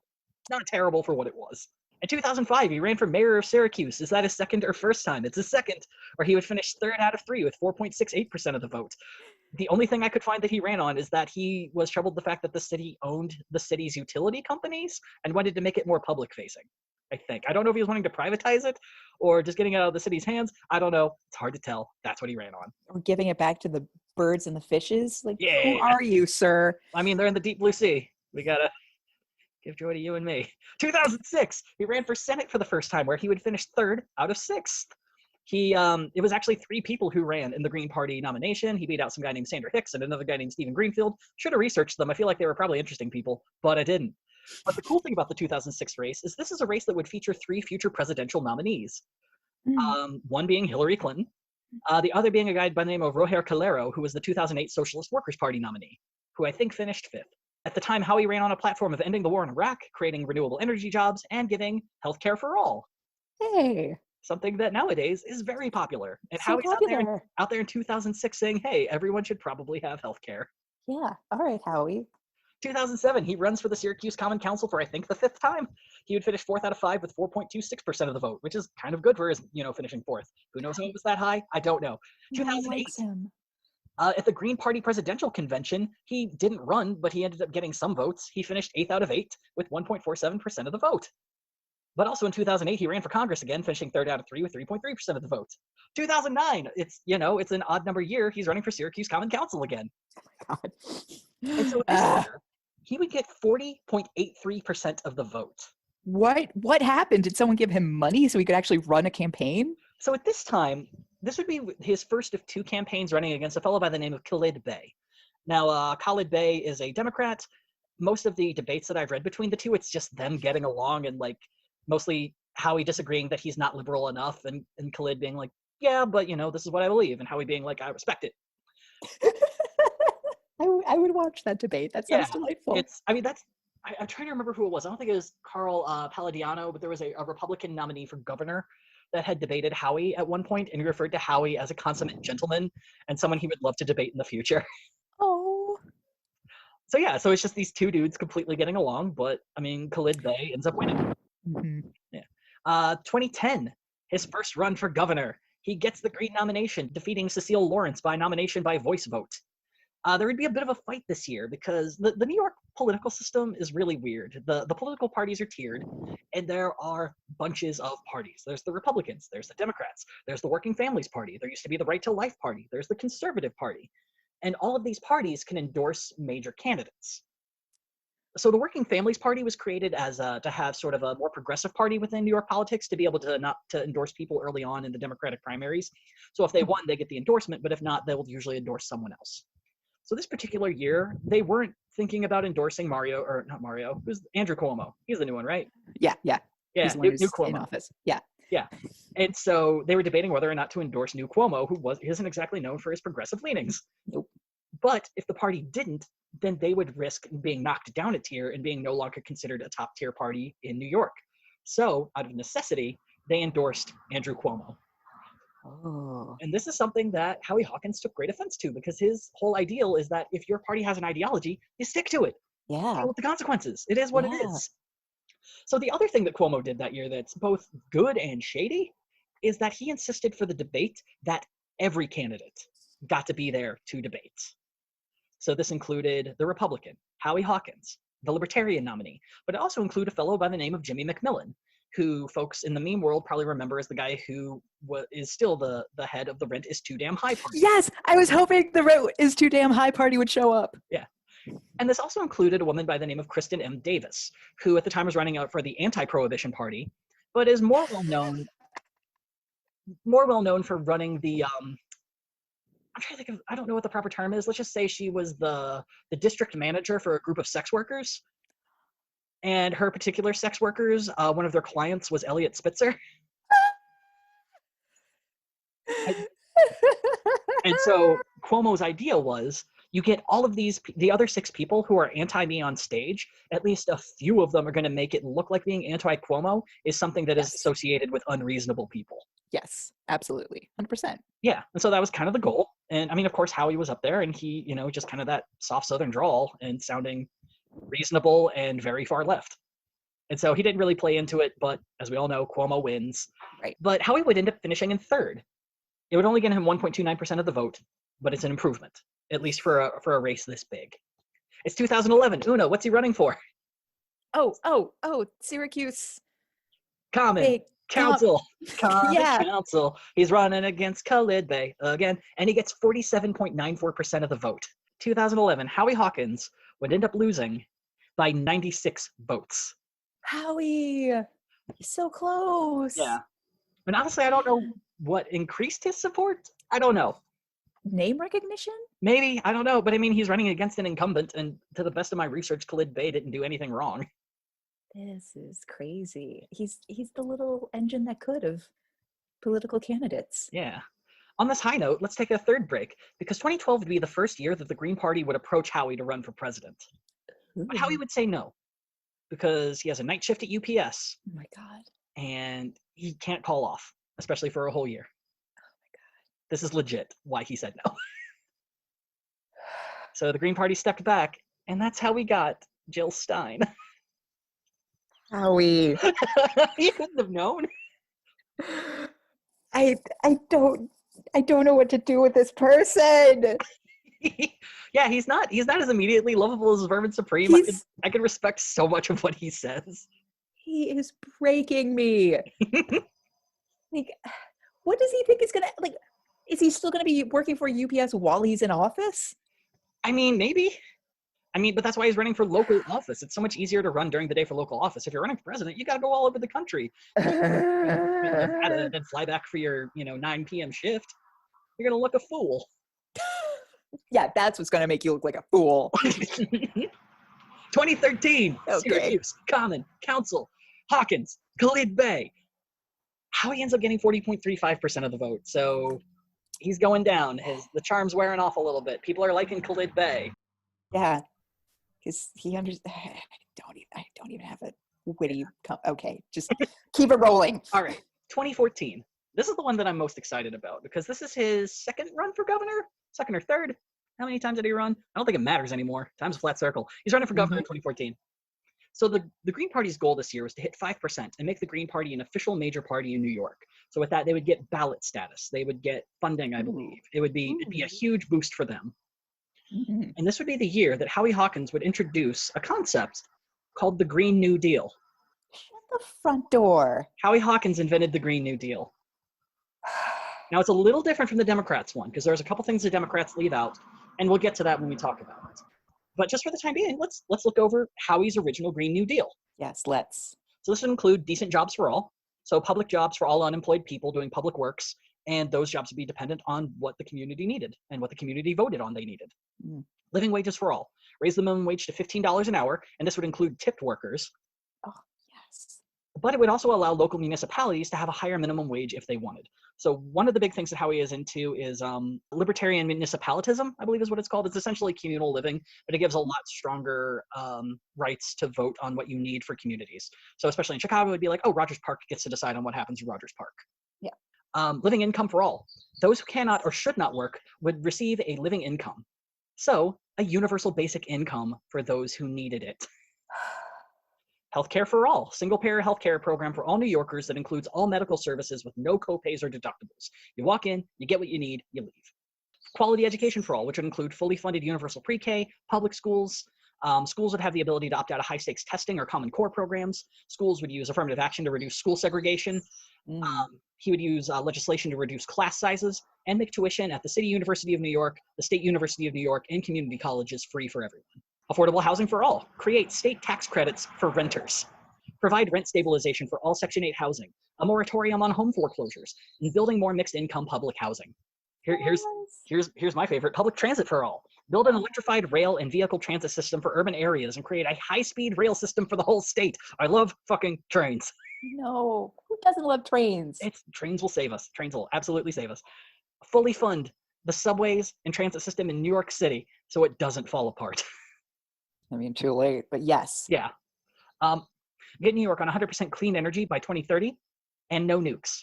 terrible for what it was. In 2005, he ran for mayor of Syracuse. Is that his 2nd or 1st time? It's his 2nd, where he would finish 3rd out of 3 with 4.68% of the vote. The only thing I could find that he ran on is that he was troubled the fact that the city owned the city's utility companies and wanted to make it more public-facing, I think. I don't know if he was wanting to privatize it or just getting it out of the city's hands. I don't know. It's hard to tell. That's what he ran on. Or giving it back to the birds and the fishes. Like, Yeah. Who are you, sir? I mean, they're in the deep blue sea. We gotta give joy to you and me. 2006, he ran for Senate for the 1st time, where he would finish 3rd out of 6th. It was actually 3 people who ran in the Green Party nomination. He beat out some guy named Sandra Hicks and another guy named Stephen Greenfield. Should have researched them. I feel like they were probably interesting people, but I didn't. But the cool thing about the 2006 race is this is a race that would feature 3 future presidential nominees. One being Hillary Clinton, the other being a guy by the name of Roger Calero, who was the 2008 Socialist Workers' Party nominee, who I think finished 5th. At the time, Howie ran on a platform of ending the war in Iraq, creating renewable energy jobs, and giving healthcare for all. Hey. Something that nowadays is very popular. And So Howie's popular. out there in 2006 saying, hey, everyone should probably have healthcare. Yeah. All right, Howie. 2007, he runs for the Syracuse Common Council for, I think, the 5th time. He would finish 4th out of 5 with 4.26% of the vote, which is kind of good for his, finishing 4th. Who knows how it was that high? I don't know. No one 2008, likes him. At the Green Party presidential convention, he didn't run, but he ended up getting some votes. He finished 8th out of 8 with 1.47% of the vote. But also in 2008, he ran for Congress again, finishing 3rd out of 3 with 3.3% of the vote. 2009, it's an odd number year. He's running for Syracuse Common Council again. Oh God. And so this year, he would get 40.83% of the vote. What happened? Did someone give him money so he could actually run a campaign? So at this time, this would be his first of 2 campaigns running against a fellow by the name of Khalid Bey. Now, Khalid Bey is a Democrat. Most of the debates that I've read between the two, it's just them getting along and mostly Howie disagreeing that he's not liberal enough and Khalid being like, yeah, but this is what I believe, and Howie being like, I respect it. I would watch that debate. That sounds delightful. I'm trying to remember who it was. I don't think it was Carl Palladino, but there was a Republican nominee for governor that had debated Howie at one point, and he referred to Howie as a consummate gentleman and someone he would love to debate in the future. Oh. So it's just these 2 dudes completely getting along, but Khalid Bey ends up winning. Mm-hmm. Yeah. 2010, his first run for governor. He gets the Green nomination, defeating Cecile Lawrence by nomination by voice vote. There would be a bit of a fight this year because the New York political system is really weird. The political parties are tiered, and there are bunches of parties. There's the Republicans, there's the Democrats, there's the Working Families Party, there used to be the Right to Life Party, there's the Conservative Party. And all of these parties can endorse major candidates. So the Working Families Party was created as to have sort of a more progressive party within New York politics to be able to not to endorse people early on in the Democratic primaries. So if they won, they get the endorsement, but if not, they will usually endorse someone else. So this particular year, they weren't thinking about endorsing who's Andrew Cuomo. He's the new one, right? Yeah. Yeah, new Cuomo. In office. Yeah. Yeah. And so they were debating whether or not to endorse new Cuomo, who isn't exactly known for his progressive leanings. Nope. But if the party didn't, then they would risk being knocked down a tier and being no longer considered a top tier party in New York. So out of necessity, they endorsed Andrew Cuomo. Oh. And this is something that Howie Hawkins took great offense to because his whole ideal is that if your party has an ideology, you stick to it. Yeah. Deal with the consequences. It is what it is. So the other thing that Cuomo did that year that's both good and shady is that he insisted for the debate that every candidate got to be there to debate. So this included the Republican, Howie Hawkins, the Libertarian nominee, but it also included a fellow by the name of Jimmy McMillan, who folks in the meme world probably remember as the guy who is still the head of the Rent is Too Damn High party. Yes, I was hoping the Rent is Too Damn High party would show up. Yeah. And this also included a woman by the name of Kristen M. Davis, who at the time was running out for the anti-prohibition party, but is more well known for running the I'm trying to think of, I don't know what the proper term is. Let's just say she was the district manager for a group of sex workers. And her particular sex workers, one of their clients was Elliot Spitzer. And so Cuomo's idea was you get all of the other 6 people who are anti-me on stage, at least a few of them are going to make it look like being anti-Cuomo is something that is associated with unreasonable people. Yes, absolutely. 100%. Yeah. And so that was kind of the goal. And I mean, of course, Howie was up there and he, just kind of that soft Southern drawl and sounding reasonable and very far left. And so he didn't really play into it, but as we all know, Cuomo wins. Right. But Howie would end up finishing in 3rd. It would only get him 1.29% of the vote, but it's an improvement, at least for a race this big. It's 2011. Una, what's he running for? Oh, Syracuse. Common Council. Yeah. Council. He's running against Khalid Bey again, and he gets 47.94% of the vote. 2011, Howie Hawkins would end up losing by 96 votes. Howie, so close. Yeah. And honestly, I don't know what increased his support. I don't know. Name recognition? Maybe. I don't know. But I mean, he's running against an incumbent, and to the best of my research, Khalid Bey didn't do anything wrong. This is crazy. He's the little engine that could of political candidates. Yeah. On this high note, let's take a 3rd break, because 2012 would be the first year that the Green Party would approach Howie to run for president. Ooh. But Howie would say no, because he has a night shift at UPS. Oh my God. And he can't call off, especially for a whole year. Oh my God. This is legit why he said no. So the Green Party stepped back, and that's how we got Jill Stein. Howie. You couldn't have known. I don't know what to do with this person. Yeah, he's not as immediately lovable as Vermin Supreme. I can respect so much of what he says. He is breaking me. Like, what does he think is gonna, like, is he still gonna be working for UPS while he's in office? I mean, maybe. But that's why he's running for local office. It's so much easier to run during the day for local office. If you're running for president, you got to go all over the country. And then fly back for your, 9 p.m. shift. You're going to look a fool. Yeah, that's what's going to make you look like a fool. 2013, okay. Syracuse, Common, Council, Hawkins, Khalid Bey. Howie ends up getting 40.35% of the vote. So he's going down. The charm's wearing off a little bit. People are liking Khalid Bey. Yeah. Because he understands. I don't even have a witty. Okay, just keep it rolling. All right, 2014. This is the one that I'm most excited about because this is his 2nd run for governor, 2nd or 3rd. How many times did he run? I don't think it matters anymore. Time's a flat circle. He's running for governor in 2014. So the Green Party's goal this year was to hit 5% and make the Green Party an official major party in New York. So with that, they would get ballot status. They would get funding, I believe. It'd be a huge boost for them. Mm-hmm. And this would be the year that Howie Hawkins would introduce a concept called the Green New Deal. Shut the front door. Howie Hawkins invented the Green New Deal. Now, it's a little different from the Democrats' one because there's a couple things the Democrats leave out, and we'll get to that when we talk about it. But just for the time being, let's look over Howie's original Green New Deal. Yes, let's. So this would include decent jobs for all, so public jobs for all unemployed people doing public works, and those jobs would be dependent on what the community needed and what the community voted on they needed. Mm. Living wages for all. Raise the minimum wage to $15 an hour, and this would include tipped workers. Oh, yes. But it would also allow local municipalities to have a higher minimum wage if they wanted. So one of the big things that Howie is into is libertarian municipalism, I believe is what it's called. It's essentially communal living, but it gives a lot stronger rights to vote on what you need for communities. So especially in Chicago, it would be like, oh, Rogers Park gets to decide on what happens in Rogers Park. Yeah. Living income for all. Those who cannot or should not work would receive a living income. So a universal basic income for those who needed it. Healthcare for all, single-payer healthcare program for all New Yorkers that includes all medical services with no copays or deductibles. You walk in, you get what you need, you leave. Quality education for all, which would include fully funded universal pre-K, public schools. Schools would have the ability to opt out of high-stakes testing or Common Core programs. Schools would use affirmative action to reduce school segregation. He would use legislation to reduce class sizes and make tuition at the City University of New York, the State University of New York, and community colleges free for everyone. Affordable housing for all. Create state tax credits for renters. Provide rent stabilization for all Section 8 housing. A moratorium on home foreclosures. And building more mixed income public housing. Here's my favorite, public transit for all. Build an electrified rail and vehicle transit system for urban areas and create a high-speed rail system for the whole state. I love fucking trains. No, who doesn't love trains? Trains will save us. Trains will absolutely save us. Fully fund the subways and transit system in New York City so it doesn't fall apart. I mean, too late, but yes. Yeah. Get New York on 100% clean energy by 2030 and no nukes.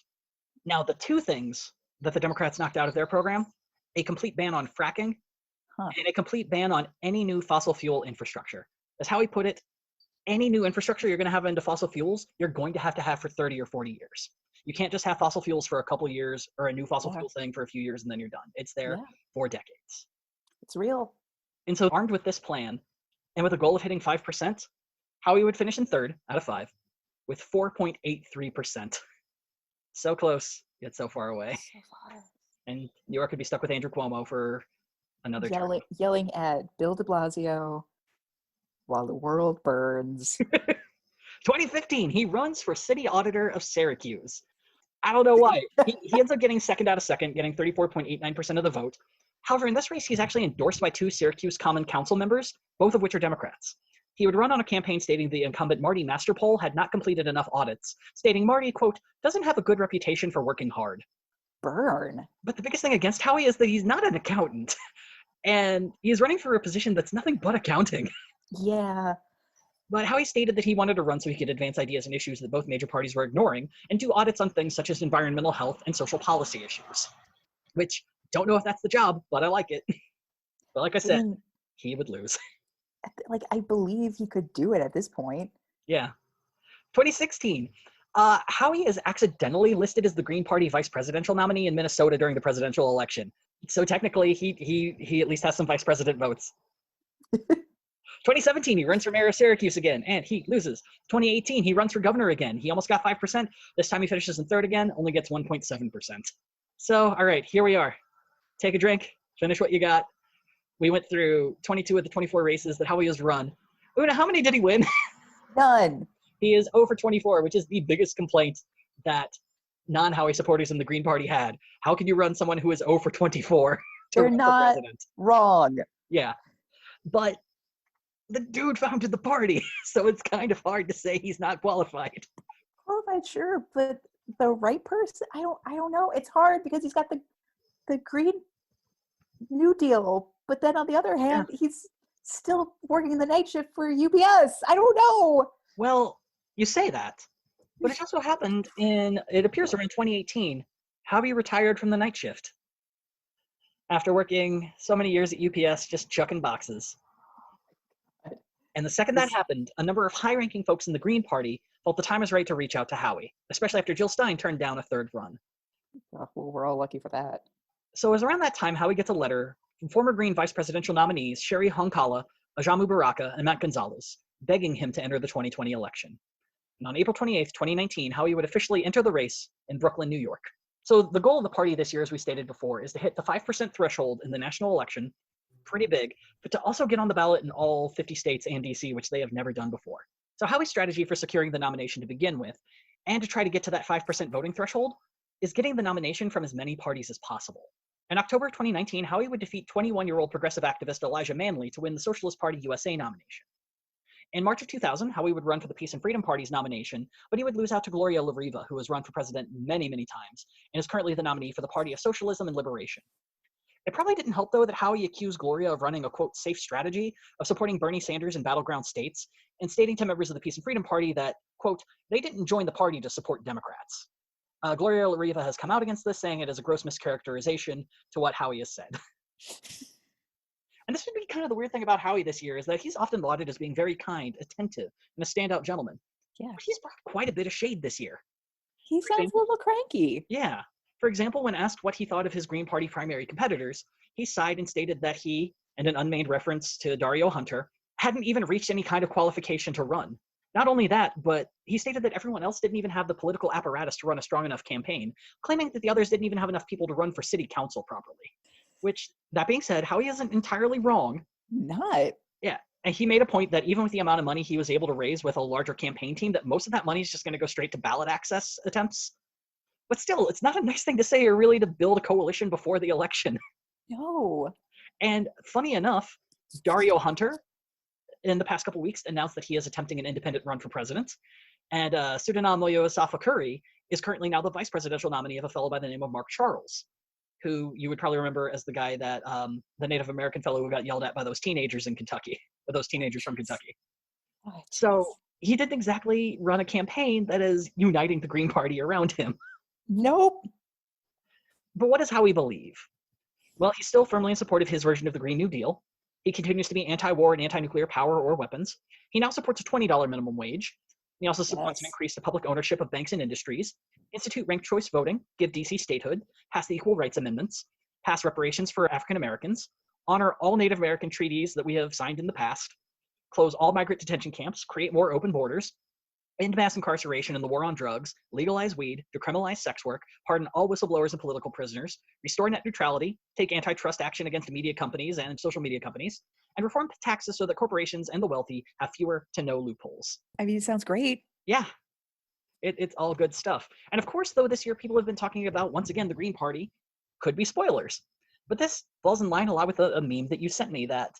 Now, the two things that the Democrats knocked out of their program, a complete ban on fracking and a complete ban on any new fossil fuel infrastructure. That's how he put it. Any new infrastructure you're going to have into fossil fuels, you're going to have for 30 or 40 years. You can't just have fossil fuels for a couple years or a new fossil fuel thing for a few years and then you're done. It's there for decades. It's real. And so armed with this plan and with a goal of hitting 5%, Howie would finish in third out of 5 with 4.83%. So close, yet so far away. So far. And New York could be stuck with Andrew Cuomo for another term. Yelling at Bill de Blasio while the world burns. 2015, he runs for city auditor of Syracuse. I don't know why. He ends up getting second out of second, getting 34.89% of the vote. However, in this race, he's actually endorsed by 2 Syracuse Common Council members, both of which are Democrats. He would run on a campaign stating the incumbent Marty Masterpole had not completed enough audits, stating Marty, quote, doesn't have a good reputation for working hard. Burn. But the biggest thing against Howie is that he's not an accountant. And he's running for a position that's nothing but accounting. Yeah. But Howie stated that he wanted to run so he could advance ideas and issues that both major parties were ignoring and do audits on things such as environmental health and social policy issues. Which, don't know if that's the job, but I like it. But like I said, he would lose. Like, I believe he could do it at this point. Yeah. 2016. Howie is accidentally listed as the Green Party vice presidential nominee in Minnesota during the presidential election. So technically, he at least has some vice president votes. 2017, he runs for mayor of Syracuse again, and he loses. 2018, he runs for governor again. He almost got 5%. This time he finishes in third again, only gets 1.7%. So, all right, here we are. Take a drink, finish what you got. We went through 22 of the 24 races that Howie has run. Una, how many did he win? None. He is 0 for 24, which is the biggest complaint that non-Howie supporters in the Green Party had. How can you run someone who is 0 for 24 to run for president? Wrong. Yeah. But the dude founded the party, so it's kind of hard to say he's not qualified. Qualified, sure, but the right person? I don't know. It's hard because he's got the Green New Deal, but then on the other hand, he's still working the night shift for UPS. I don't know. Well, you say that, but it also happened it appears around 2018, Howie retired from the night shift after working so many years at UPS just chucking boxes. And the second that happened, a number of high-ranking folks in the Green Party felt the time is right to reach out to Howie, especially after Jill Stein turned down a third run. Well, we're all lucky for that. So it was around that time Howie gets a letter from former Green vice presidential nominees Sherry Honkala, Ajamu Baraka, and Matt Gonzalez, begging him to enter the 2020 election. And on April 28th, 2019, Howie would officially enter the race in Brooklyn, New York. So the goal of the party this year, as we stated before, is to hit the 5% threshold in the national election, pretty big, but to also get on the ballot in all 50 states and DC, which they have never done before. So Howie's strategy for securing the nomination to begin with, and to try to get to that 5% voting threshold, is getting the nomination from as many parties as possible. In October 2019, Howie would defeat 21-year-old progressive activist Elijah Manley to win the Socialist Party USA nomination. In March of 2000, Howie would run for the Peace and Freedom Party's nomination, but he would lose out to Gloria La Riva, who has run for president many, many times, and is currently the nominee for the Party of Socialism and Liberation. It probably didn't help, though, that Howie accused Gloria of running a, quote, safe strategy of supporting Bernie Sanders in battleground states, and stating to members of the Peace and Freedom Party that, quote, they didn't join the party to support Democrats. Gloria La Riva has come out against this, saying it is a gross mischaracterization to what Howie has said. And this would be kind of the weird thing about Howie this year, is that he's often lauded as being very kind, attentive, and a standout gentleman. Yeah. But he's brought quite a bit of shade this year. He sounds a little cranky. Yeah. For example, when asked what he thought of his Green Party primary competitors, he sighed and stated that he, and an unnamed reference to Dario Hunter, hadn't even reached any kind of qualification to run. Not only that, but he stated that everyone else didn't even have the political apparatus to run a strong enough campaign, claiming that the others didn't even have enough people to run for city council properly. Which, that being said, Howie isn't entirely wrong. Not. Yeah, and he made a point that even with the amount of money he was able to raise with a larger campaign team, that most of that money is just going to go straight to ballot access attempts. But still, it's not a nice thing to say or really to build a coalition before the election. No. And funny enough, Dario Hunter, in the past couple weeks, announced that he is attempting an independent run for president. And Sudana Moyowasifza-Curry is currently now the vice presidential nominee of a fellow by the name of Mark Charles, who you would probably remember as the guy that the Native American fellow who got yelled at by those teenagers in Kentucky, or those teenagers from Kentucky. So he didn't exactly run a campaign that is uniting the Green Party around him. Nope. But what does Howie believe? Well, he's still firmly in support of his version of the Green New Deal. He continues to be anti-war and anti-nuclear power or weapons. He now supports a $20 minimum wage. He also supports an increase to public ownership of banks and industries, institute ranked choice voting, give DC statehood, pass the Equal Rights Amendments, pass reparations for African Americans, honor all Native American treaties that we have signed in the past, close all migrant detention camps, create more open borders, end mass incarceration and the war on drugs, legalize weed, decriminalize sex work, pardon all whistleblowers and political prisoners, restore net neutrality, take antitrust action against media companies and social media companies, and reform taxes so that corporations and the wealthy have fewer to no loopholes. I mean, it sounds great. Yeah, it's all good stuff. And of course, though, this year people have been talking about, once again, the Green Party could be spoilers. But this falls in line a lot with a meme that you sent me that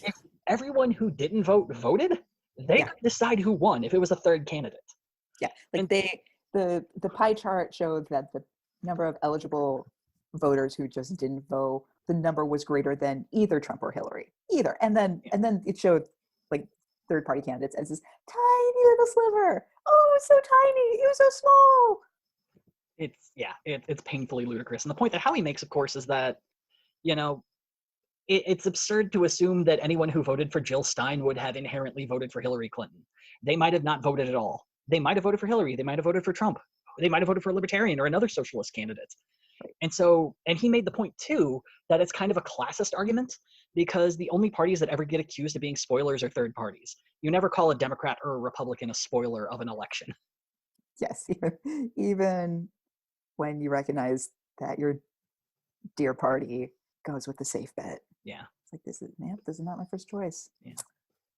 if everyone who didn't vote voted, they could decide who won if it was a third candidate. Yeah, like the pie chart showed that the number of eligible voters who just didn't vote, the number was greater than either Trump or Hillary. Either. And then it showed like third party candidates as this tiny little sliver. Oh, it's so tiny. It was so small. It's painfully ludicrous. And the point that Howie makes, of course, is that, you know, it's absurd to assume that anyone who voted for Jill Stein would have inherently voted for Hillary Clinton. They might have not voted at all. They might have voted for Hillary. They might have voted for Trump. They might have voted for a libertarian or another socialist candidate. And he made the point, too, that it's kind of a classist argument because the only parties that ever get accused of being spoilers are third parties. You never call a Democrat or a Republican a spoiler of an election. Yes, even when you recognize that your dear party goes with the safe bet. Yeah. It's like, this is not my first choice. Yeah.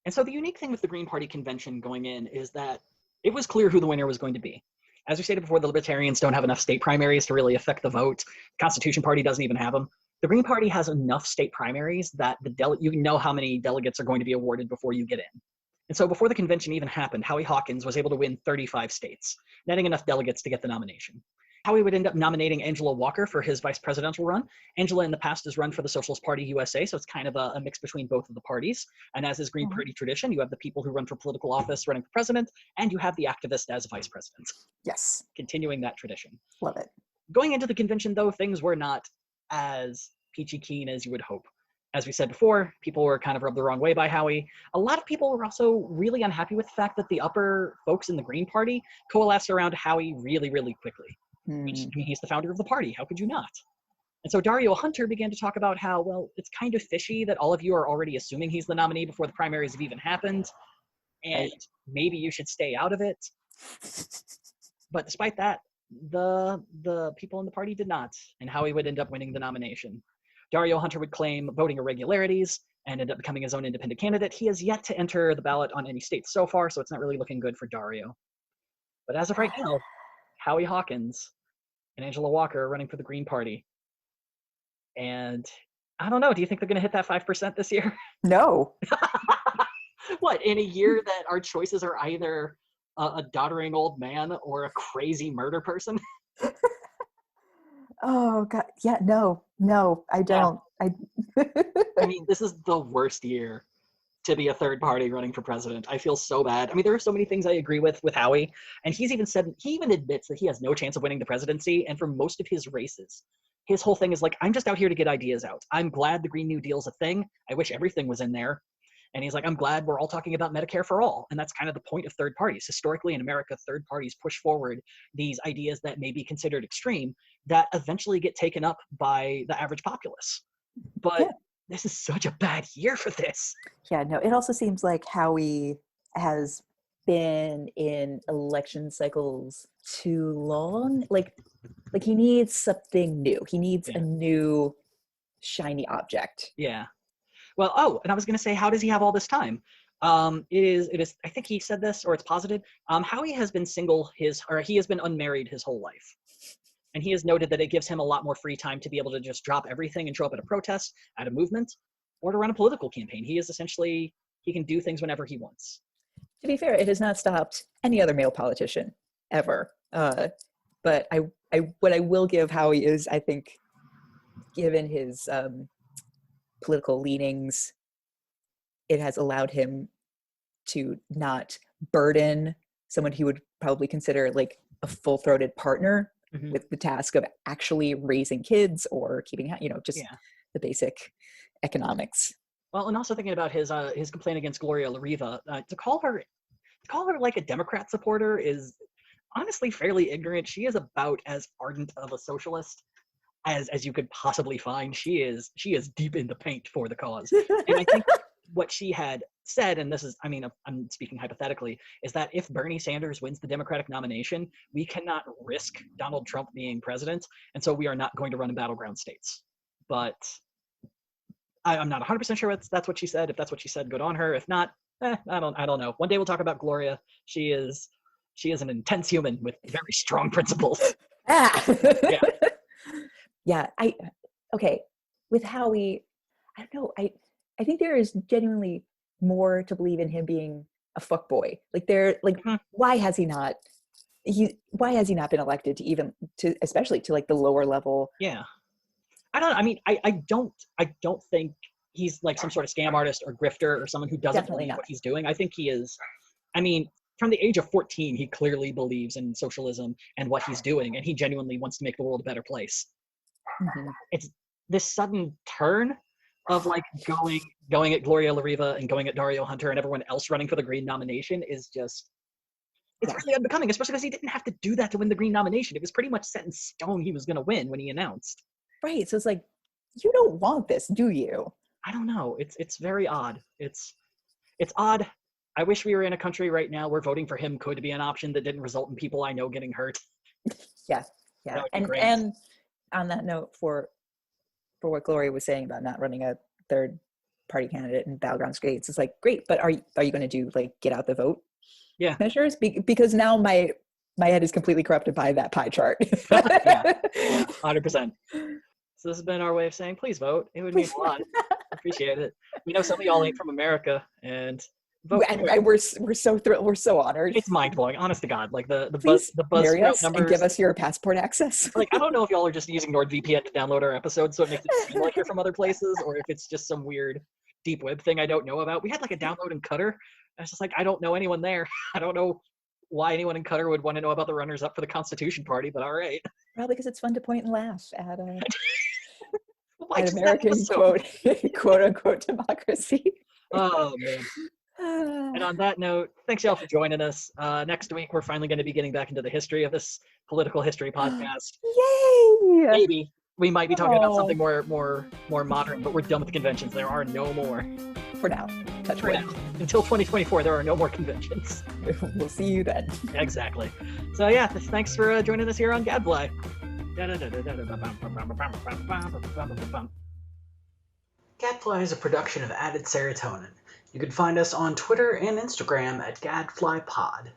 And so the unique thing with the Green Party convention going in is that it was clear who the winner was going to be. As we stated before, the Libertarians don't have enough state primaries to really affect the vote. The Constitution Party doesn't even have them. The Green Party has enough state primaries that you know how many delegates are going to be awarded before you get in. And so before the convention even happened, Howie Hawkins was able to win 35 states, netting enough delegates to get the nomination. Howie would end up nominating Angela Walker for his vice presidential run. Angela in the past has run for the Socialist Party USA, so it's kind of a mix between both of the parties. And as is Green Party tradition, you have the people who run for political office running for president, and you have the activist as vice president. Yes. Continuing that tradition. Love it. Going into the convention, though, things were not as peachy keen as you would hope. As we said before, people were kind of rubbed the wrong way by Howie. A lot of people were also really unhappy with the fact that the upper folks in the Green Party coalesced around Howie really, really quickly. Which, I mean, he's the founder of the party. How could you not? And so Dario Hunter began to talk about how, well, it's kind of fishy that all of you are already assuming he's the nominee before the primaries have even happened, and maybe you should stay out of it. But despite that, the people in the party did not, and Howie would end up winning the nomination. Dario Hunter would claim voting irregularities and end up becoming his own independent candidate. He has yet to enter the ballot on any state so far, so it's not really looking good for Dario. But as of right now, Howie Hawkins and Angela Walker are running for the Green Party. And I don't know, do you think they're going to hit that 5% this year? No. What, in a year that our choices are either a doddering old man or a crazy murder person? Oh, God. Yeah, no, I don't. Yeah. I mean, this is the worst year to be a third party running for president. I feel so bad. I mean, there are so many things I agree with Howie, and he even admits that he has no chance of winning the presidency, and for most of his races, his whole thing is like, I'm just out here to get ideas out. I'm glad the Green New Deal is a thing. I wish everything was in there. And he's like, I'm glad we're all talking about Medicare for all. And that's kind of the point of third parties. Historically in America, third parties push forward these ideas that may be considered extreme that eventually get taken up by the average populace. But this is such a bad year for this. Yeah, no, it also seems like Howie has been in election cycles too long. Like he needs something new. He needs a new shiny object. Yeah. Well, and I was going to say, how does he have all this time? It is, I think he said this, or it's posited. Howie has been he has been unmarried his whole life. And he has noted that it gives him a lot more free time to be able to just drop everything and show up at a protest, at a movement, or to run a political campaign. He is essentially, he can do things whenever he wants. To be fair, it has not stopped any other male politician ever. But what I will give Howie is, I think, given his political leanings, it has allowed him to not burden someone he would probably consider like a full-throated partner with the task of actually raising kids or keeping, just the basic economics. Well, and also thinking about his complaint against Gloria La Riva, to call her like a Democrat supporter is honestly fairly ignorant. She is about as ardent of a socialist as you could possibly find. She is deep in the paint for the cause. And I think what she had said, and this is, I mean, I'm speaking hypothetically, is that if Bernie Sanders wins the Democratic nomination, we cannot risk Donald Trump being president, and so we are not going to run in battleground states. But I'm not 100% sure that's what she said. If that's what she said, good on her. If not, I don't know. One day we'll talk about Gloria. She is an intense human with very strong principles. Yeah. Okay. With Howie, I don't know. I think there is genuinely more to believe in him being a fuckboy. Why has he not been elected especially to like the lower level? Yeah. I don't think he's like some sort of scam artist or grifter or someone who doesn't believe what he's doing. I think he is, from the age of 14, he clearly believes in socialism and what he's doing, and he genuinely wants to make the world a better place. It's this sudden turn of like going at Gloria La Riva and going at Dario Hunter and everyone else running for the Green nomination is just, it's really unbecoming, especially because he didn't have to do that to win the Green nomination. It was pretty much set in stone he was going to win when he announced. Right. So it's like, you don't want this, do you? I don't know. It's very odd. It's odd. I wish we were in a country right now where voting for him could be an option that didn't result in people I know getting hurt. Yeah. And on that note, for what Gloria was saying about not running a third party candidate in battleground states, it's like, great, but are you going to do like get out the vote measures? Because now my head is completely corrupted by that pie chart. Yeah, 100%. So this has been our way of saying, please vote. It would mean a lot. Appreciate it. We know some of y'all ain't from America, and vote. And we're so thrilled. We're so honored. It's mind blowing, honest to God. Like the Please buzz marry us numbers, and give us your passport access. Like, I don't know if y'all are just using NordVPN to download our episodes, so it makes it seem like you're from other places, or if it's just some weird deep web thing I don't know about. We had like a download in Qatar. And it's just like, I don't know anyone there. I don't know why anyone in Qatar would want to know about the runners up for the Constitution Party, but all right. Probably because it's fun to point and laugh at an American quote unquote democracy. Oh man. And on that note, thanks y'all for joining us. Next week we're finally going to be getting back into the history of this political history podcast. Yay! Maybe we might be talking about something more modern, but we're done with the conventions. There are no more. For now. Touch wood. Until 2024, there are no more conventions. We'll see you then. Exactly. So yeah, thanks for joining us here on Gadfly. Gadfly is a production of Added Serotonin. You can find us on Twitter and Instagram at gadflypod.